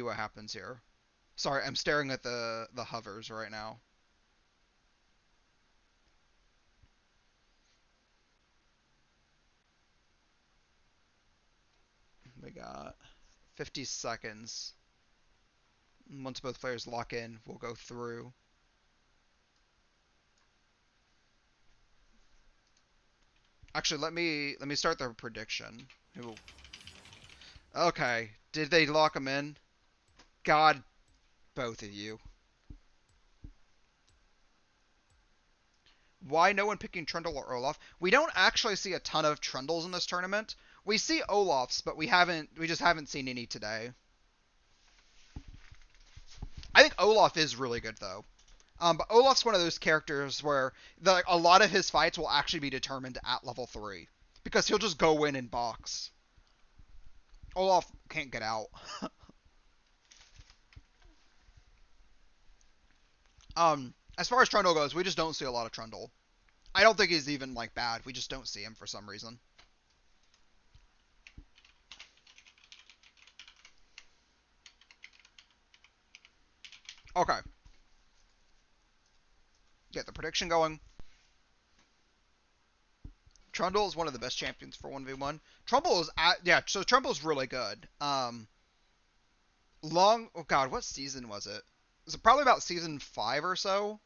what happens here. Sorry, I'm staring at the hovers right now. We got 50 seconds. Once both players lock in, we'll go through. Actually, let me start the prediction. Okay, did they lock him in? God, both of you. Why no one picking Trundle or Olaf? We don't actually see a ton of Trundles in this tournament. We see Olafs, but we just haven't seen any today. I think Olaf is really good though. But Olaf's one of those characters where a lot of his fights will actually be determined at level 3. Because he'll just go in and box. Olaf can't get out. As far as Trundle goes, we just don't see a lot of Trundle. I don't think he's even like bad. We just don't see him for some reason. Okay. Get the prediction going. Trundle is one of the best champions for 1v1. So Trundle's really good. Oh god, what season was it? Was it probably about season 5 or so?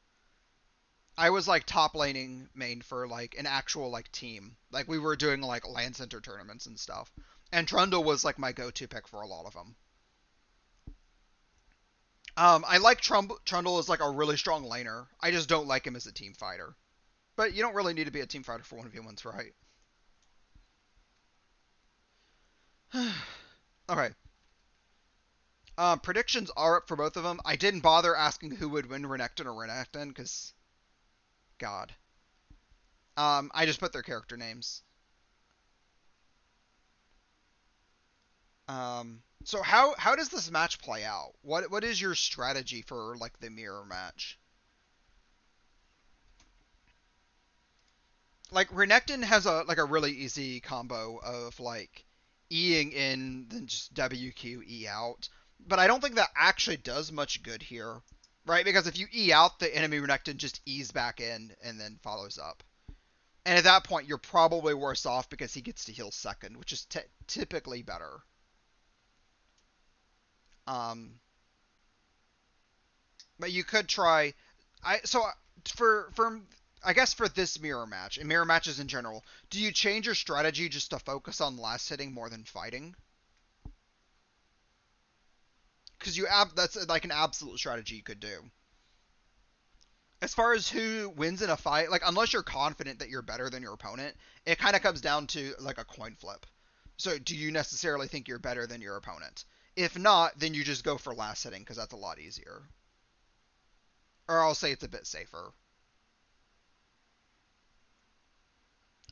I was like top laning main for like an actual like team. Like we were doing like LAN center tournaments and stuff. And Trundle was like my go-to pick for a lot of them. I like Trundle as like a really strong laner. I just don't like him as a team fighter. But you don't really need to be a team fighter for 1v1s, right? Okay. Predictions are up for both of them. I didn't bother asking who would win Renekton or Renekton, because... God. I just put their character names. So how does this match play out? What is your strategy for, like, the mirror match? Like, Renekton has a really easy combo of, like, Eing in, then just WQ E out. But I don't think that actually does much good here, right? Because if you E out, the enemy Renekton just E's back in and then follows up. And at that point, you're probably worse off because he gets to heal second, which is typically better. But you could try. I guess for this mirror match and mirror matches in general, do you change your strategy just to focus on last hitting more than fighting? Because that's like an absolute strategy you could do. As far as who wins in a fight, like, unless you're confident that you're better than your opponent, it kind of comes down to, like, a coin flip. So do you necessarily think you're better than your opponent? If not, then you just go for last hitting, because that's a lot easier. Or I'll say it's a bit safer.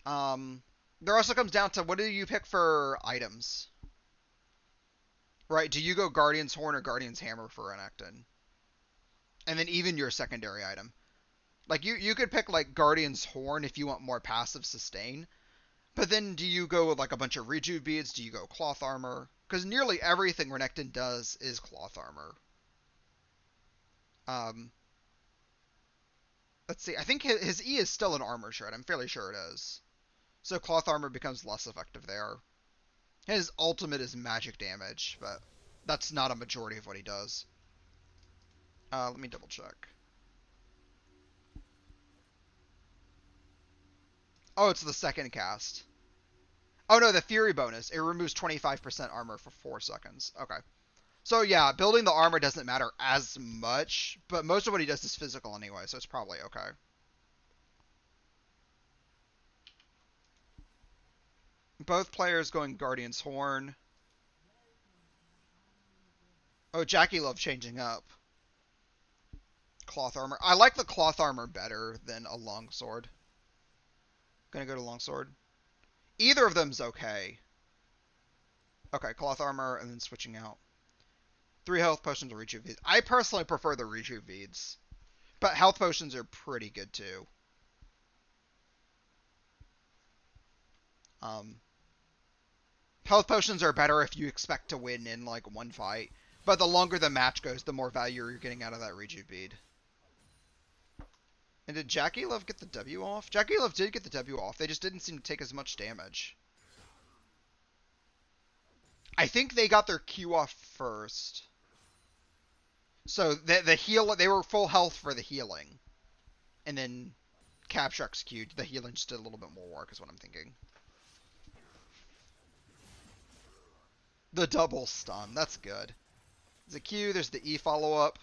There also comes down to, what do you pick for items? Right, do you go Guardian's Horn or Guardian's Hammer for Renekton? And then even your secondary item. Like, you could pick, like, Guardian's Horn if you want more passive sustain. But then do you go with, like, a bunch of Rejuve beads? Do you go Cloth Armor? Because nearly everything Renekton does is Cloth Armor. Let's see. I think his E is still an Armor Shred. I'm fairly sure it is. So Cloth Armor becomes less effective there. His ultimate is magic damage, but that's not a majority of what he does. Let me double check. Oh, it's the second cast. Oh no, the Fury bonus. It removes 25% armor for 4 seconds. Okay. So yeah, building the armor doesn't matter as much, but most of what he does is physical anyway, so it's probably okay. Both players going Guardian's Horn. Oh, JackeyLove changing up. Cloth Armor. I like the Cloth Armor better than a Longsword. Gonna go to Longsword. Either of them's okay. Okay, Cloth Armor and then switching out. 3 health potions or Rejuve beads. I personally prefer the Rejuve beads. But health potions are pretty good too. Health potions are better if you expect to win in, like, one fight. But the longer the match goes, the more value you're getting out of that Rejuve bead. And did JackeyLove get the W off? JackeyLove did get the W off. They just didn't seem to take as much damage. I think they got their Q off first. So the heal, they were full health for the healing. And then Capshark's Q'd. The healing just did a little bit more work is what I'm thinking. The double stun. That's good. There's a Q. There's the E follow-up.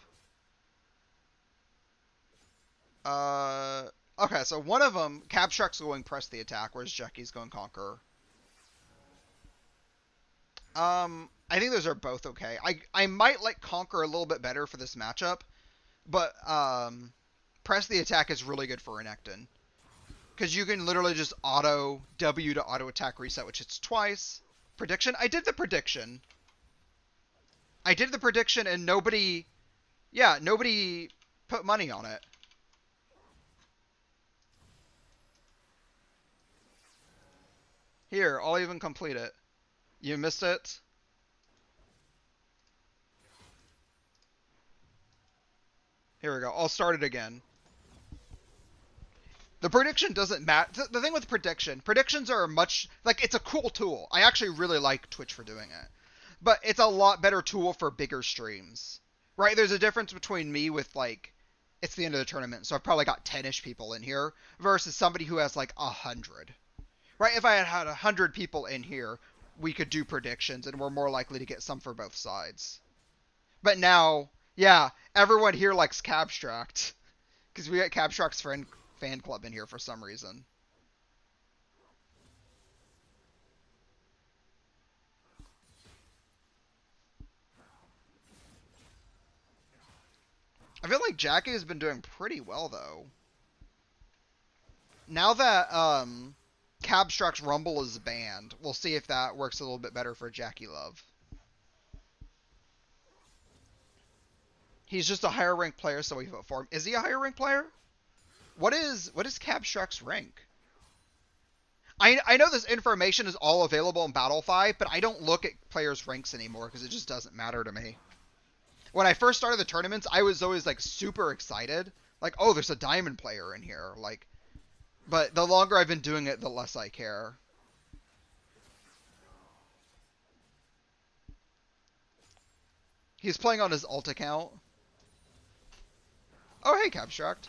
Okay, so one of them, Capshark's going press the attack, whereas Jackie's going conquer. I think those are both okay. I might like conquer a little bit better for this matchup, but press the attack is really good for Renekton. Because you can literally just auto W to auto attack reset, which hits twice. Prediction? I did the prediction. And nobody put money on it. Here, I'll even complete it. You missed it? Here we go. I'll start it again. The prediction doesn't matter. The thing with predictions are much... Like, it's a cool tool. I actually really like Twitch for doing it. But it's a lot better tool for bigger streams. Right? There's a difference between me with, like... It's the end of the tournament, so I've probably got 10-ish people in here, versus somebody who has, like, 100. Right? If I had 100 people in here, we could do predictions, and we're more likely to get some for both sides. But now, yeah, everyone here likes Capstract. Because we got Capstract's friend fan club in here for some reason. I feel like Jackie has been doing pretty well though. Now that Cabstruck's Rumble is banned, we'll see if that works a little bit better for Jackie Love. He's just a higher ranked player, so we vote for him. Is he a higher ranked player? What is Cabstruck's rank? I know this information is all available in Battle 5, but I don't look at players' ranks anymore because it just doesn't matter to me. When I first started the tournaments, I was always like super excited. Like, oh, there's a diamond player in here. Like, but the longer I've been doing it, the less I care. He's playing on his alt account. Oh, hey, Cabstruct.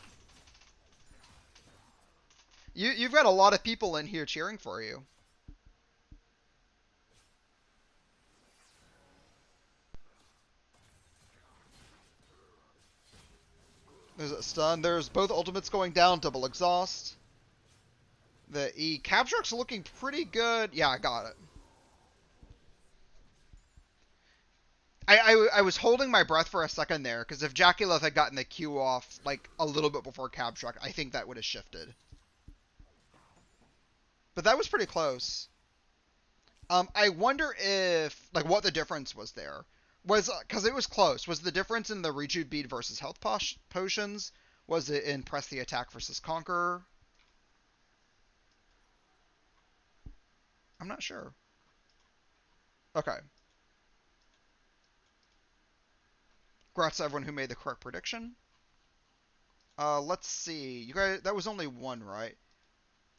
You've got a lot of people in here cheering for you. There's a stun. There's both ultimates going down. Double exhaust. The E. Cabstruck's looking pretty good. Yeah, I got it. I was holding my breath for a second there, because if Jackie Love had gotten the Q off, like, a little bit before Cabstruck, I think that would have shifted. But that was pretty close. I wonder if, like, what the difference was there. Was, because it was close, was the difference in the Rejuve Bead versus Health Potions? Was it in Press the Attack versus Conqueror? I'm not sure. Okay. Congrats to everyone who made the correct prediction. Let's see. You guys, that was only one, right?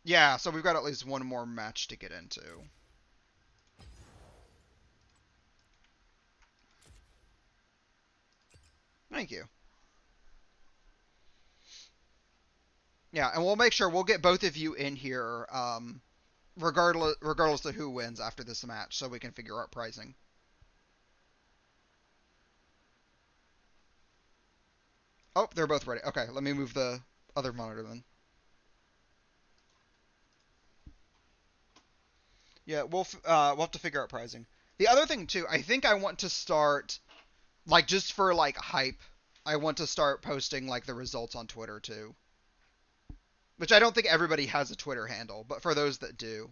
Yeah, so we've got at least one more match to get into. Thank you. Yeah, and we'll make sure we'll get both of you in here, regardless of who wins after this match, so we can figure out pricing. Oh, they're both ready. Okay, let me move the other monitor then. Yeah, we'll have to figure out pricing. The other thing too, I think I want to start, like, just for like hype, I want to start posting like the results on Twitter too. Which I don't think everybody has a Twitter handle, but for those that do,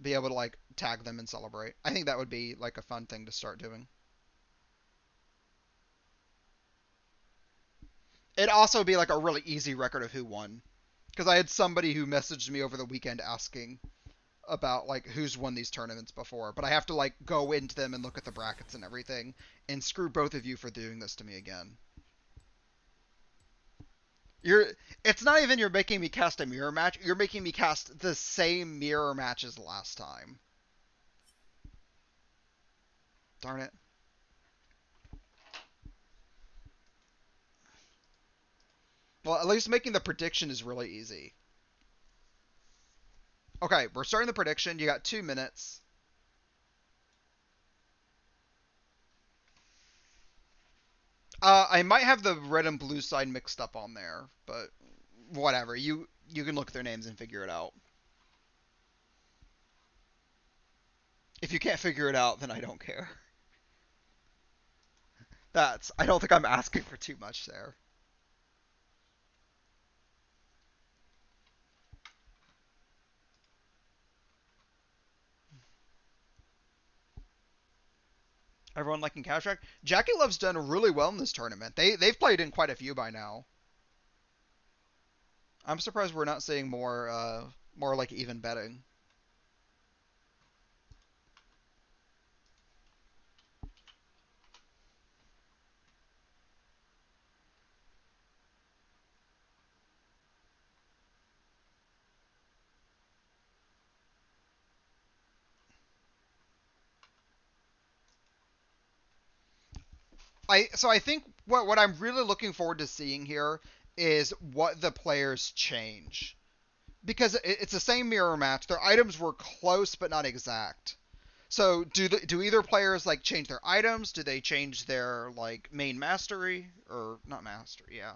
be able to like tag them and celebrate. I think that would be like a fun thing to start doing. It'd also be like a really easy record of who won. Because I had somebody who messaged me over the weekend asking about like who's won these tournaments before, but I have to like go into them and look at the brackets and everything, and screw both of you for doing this to me again. It's not even you're making me cast a mirror match, you're making me cast the same mirror match as last time. Darn it. Well, at least making the prediction is really easy. Okay, we're starting the prediction. You got 2 minutes. I might have the red and blue side mixed up on there, but whatever. You can look at their names and figure it out. If you can't figure it out, then I don't care. I don't think I'm asking for too much there. Everyone liking Cabstruck? Jackie Love's done really well in this tournament. They've played in quite a few by now. I'm surprised we're not seeing more like even betting. I think what I'm really looking forward to seeing here is what the players change, because it's the same mirror match. Their items were close but not exact. So do either players like change their items? Do they change their like main mastery or not mastery? Yeah.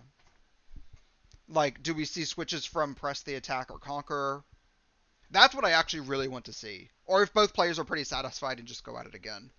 Like, do we see switches from press the attack or conquer? That's what I actually really want to see. Or if both players are pretty satisfied and just go at it again.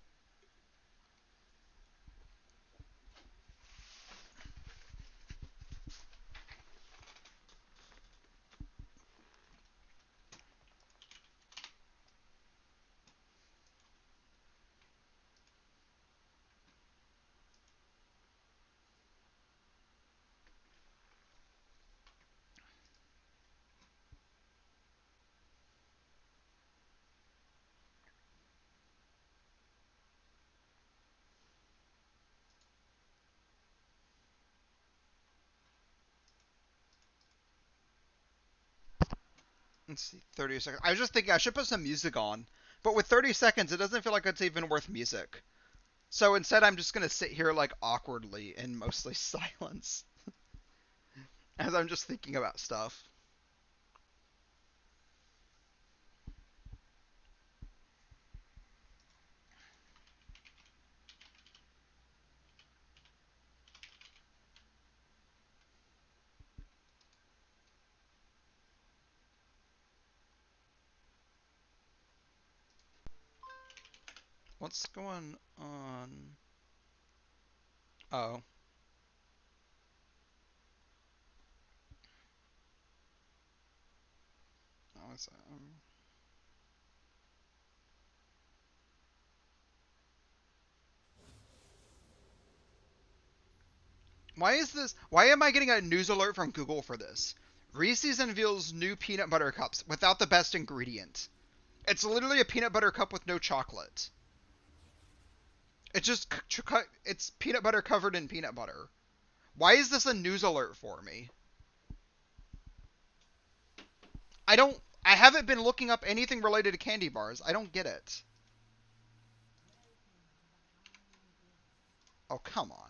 Let's see, 30 seconds. I was just thinking I should put some music on. But with 30 seconds, it doesn't feel like it's even worth music. So instead, I'm just going to sit here like awkwardly in mostly silence as I'm just thinking about stuff. What's going on? Oh. Oh, it's, why is this? Why am I getting a news alert from Google for this? Reese's unveils new peanut butter cups without the best ingredient. It's literally a peanut butter cup with no chocolate. It's just it's peanut butter covered in peanut butter. Why is this a news alert for me? I don't. I haven't been looking up anything related to candy bars. I don't get it. Oh, come on.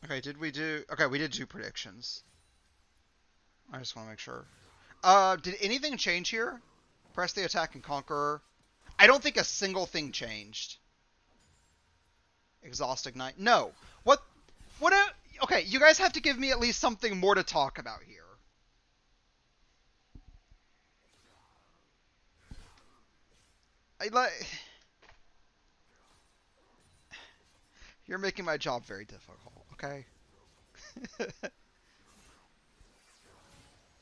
Okay, did we do... Okay, we did do predictions. I just want to make sure. Did anything change here? Press the attack and conqueror. I don't think a single thing changed. Exhaust ignite. No. What? What? Okay, you guys have to give me at least something more to talk about here. I like. You're making my job very difficult. Okay.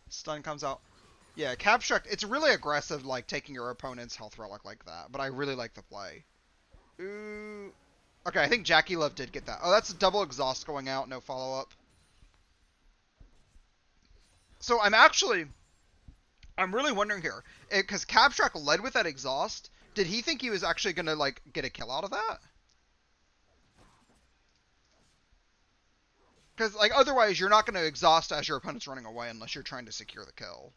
Stun comes out. Yeah, Capstruct, it's really aggressive, like, taking your opponent's health relic like that, but I really like the play. Ooh. Okay, I think Jackie Love did get that. Oh, that's a double exhaust going out, no follow-up. So I'm really wondering here, because Capstruct led with that exhaust, did he think he was actually going to, like, get a kill out of that? Because, like, otherwise you're not going to exhaust as your opponent's running away unless you're trying to secure the kill.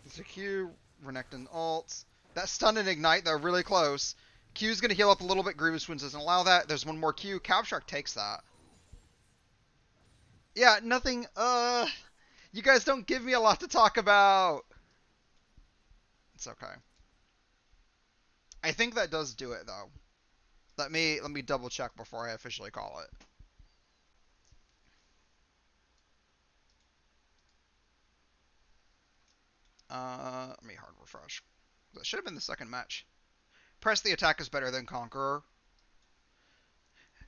It's a Q, Renekton ults. That stun and ignite, they're really close. Q's going to heal up a little bit. Grievous Wounds doesn't allow that. There's one more Q. Capshark takes that. Yeah, nothing. You guys don't give me a lot to talk about. It's okay. I think that does do it, though. Let me double check before I officially call it. Let me hard refresh. That should have been the second match. Press the attack is better than Conqueror.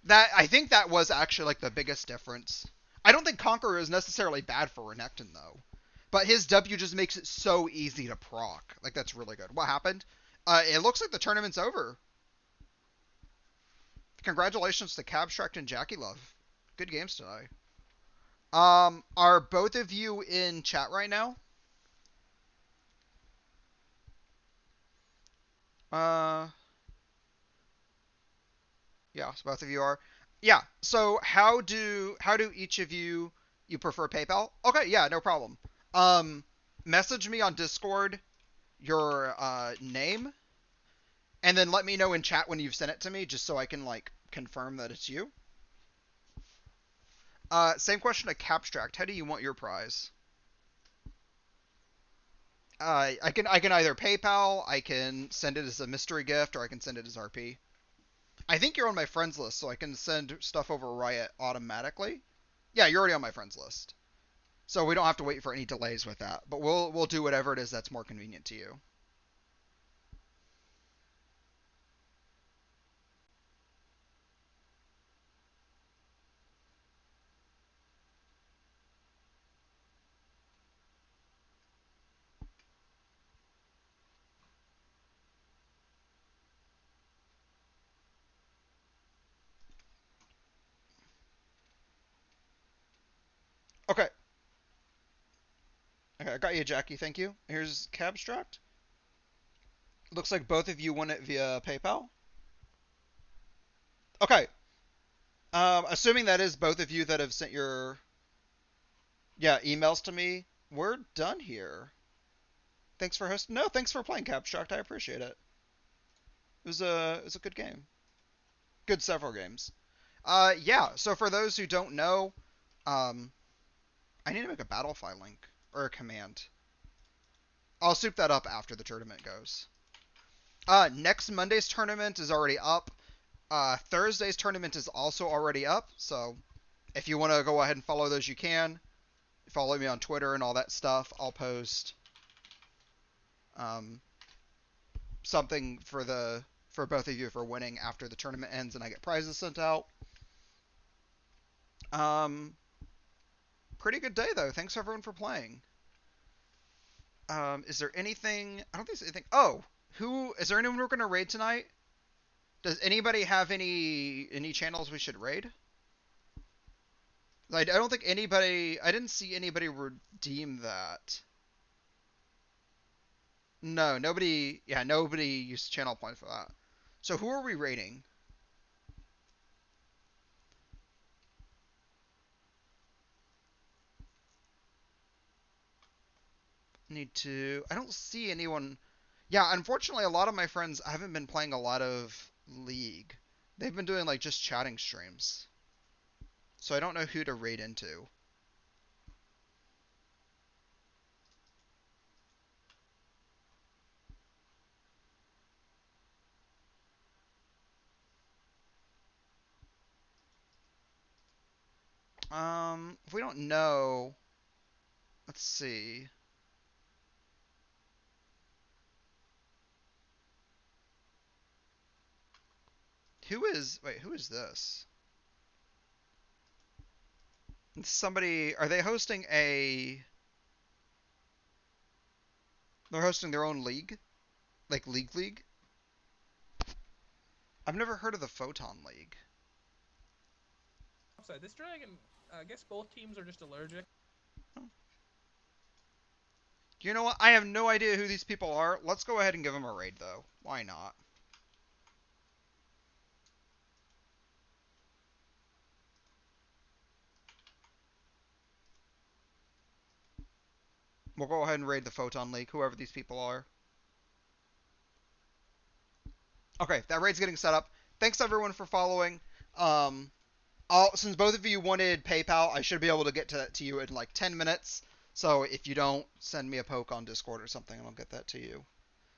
I think that was actually like the biggest difference. I don't think Conqueror is necessarily bad for Renekton though, but his W just makes it so easy to proc. Like that's really good. What happened? It looks like the tournament's over. Congratulations to Cabstract and Jackie Love. Good games today. Are both of you in chat right now? Uh, yeah, so both of you are. Yeah. So how do each of you prefer PayPal? Okay, yeah, no problem. Um, Message me on Discord your name, and then let me know in chat when you've sent it to me, just so I can like confirm that it's you. Same question to Capstract. How do you want your prize? I can either PayPal, I can send it as a mystery gift, or I can send it as RP. I think you're on my friends list, so I can send stuff over Riot automatically. Yeah, you're already on my friends list, so we don't have to wait for any delays with that. But we'll do whatever it is that's more convenient to you. Okay. Okay, I got you, Jackie. Thank you. Here's Cabstract. Looks like both of you won it via PayPal. Okay. Assuming that is both of you that have sent your emails to me, we're done here. Thanks for hosting. No, thanks for playing Cabstract. I appreciate it. It was a good game. Good several games. Yeah. So for those who don't know, um, I need to make a battle file link or a command. I'll soup that up after the tournament goes. Next Monday's tournament is already up. Thursday's tournament is also already up. So if you want to go ahead and follow those, you can. Follow me on Twitter and all that stuff. I'll post um, something for both of you for winning after the tournament ends and I get prizes sent out. Um, Pretty good day though. Thanks everyone for playing. Is there anything? I don't think there's anything. Oh, who is there anyone we're gonna raid tonight? Does anybody have any channels we should raid? I don't think anybody. I didn't see anybody redeem that. No, nobody. Yeah, nobody used channel point for that. So who are we raiding? Need to. I don't see anyone. Yeah, unfortunately, a lot of my friends haven't been playing a lot of League. They've been doing like just chatting streams. So I don't know who to raid into. If we don't know, let's see. Who is this? Somebody, are they hosting they're hosting their own league? Like League League? I've never heard of the Photon League. Offside. This dragon, I guess both teams are just allergic. Oh. You know what? I have no idea who these people are. Let's go ahead and give them a raid, though. Why not? We'll go ahead and raid the Photon League, whoever these people are. Okay, that raid's getting set up. Thanks everyone for following. Since both of you wanted PayPal, I should be able to get to that to you in like 10 minutes. So if you don't, send me a poke on Discord or something, and I'll get that to you.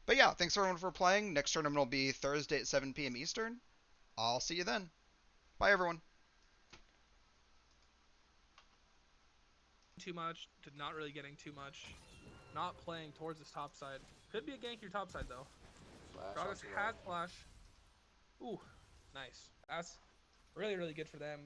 But yeah, thanks everyone for playing. Next tournament will be Thursday at 7 p.m. Eastern. I'll see you then. Bye everyone. Too much to not really getting too much. Not playing towards this top side. Could be a gank your top side though. Gragas has flash. Ooh, nice. That's really, really good for them.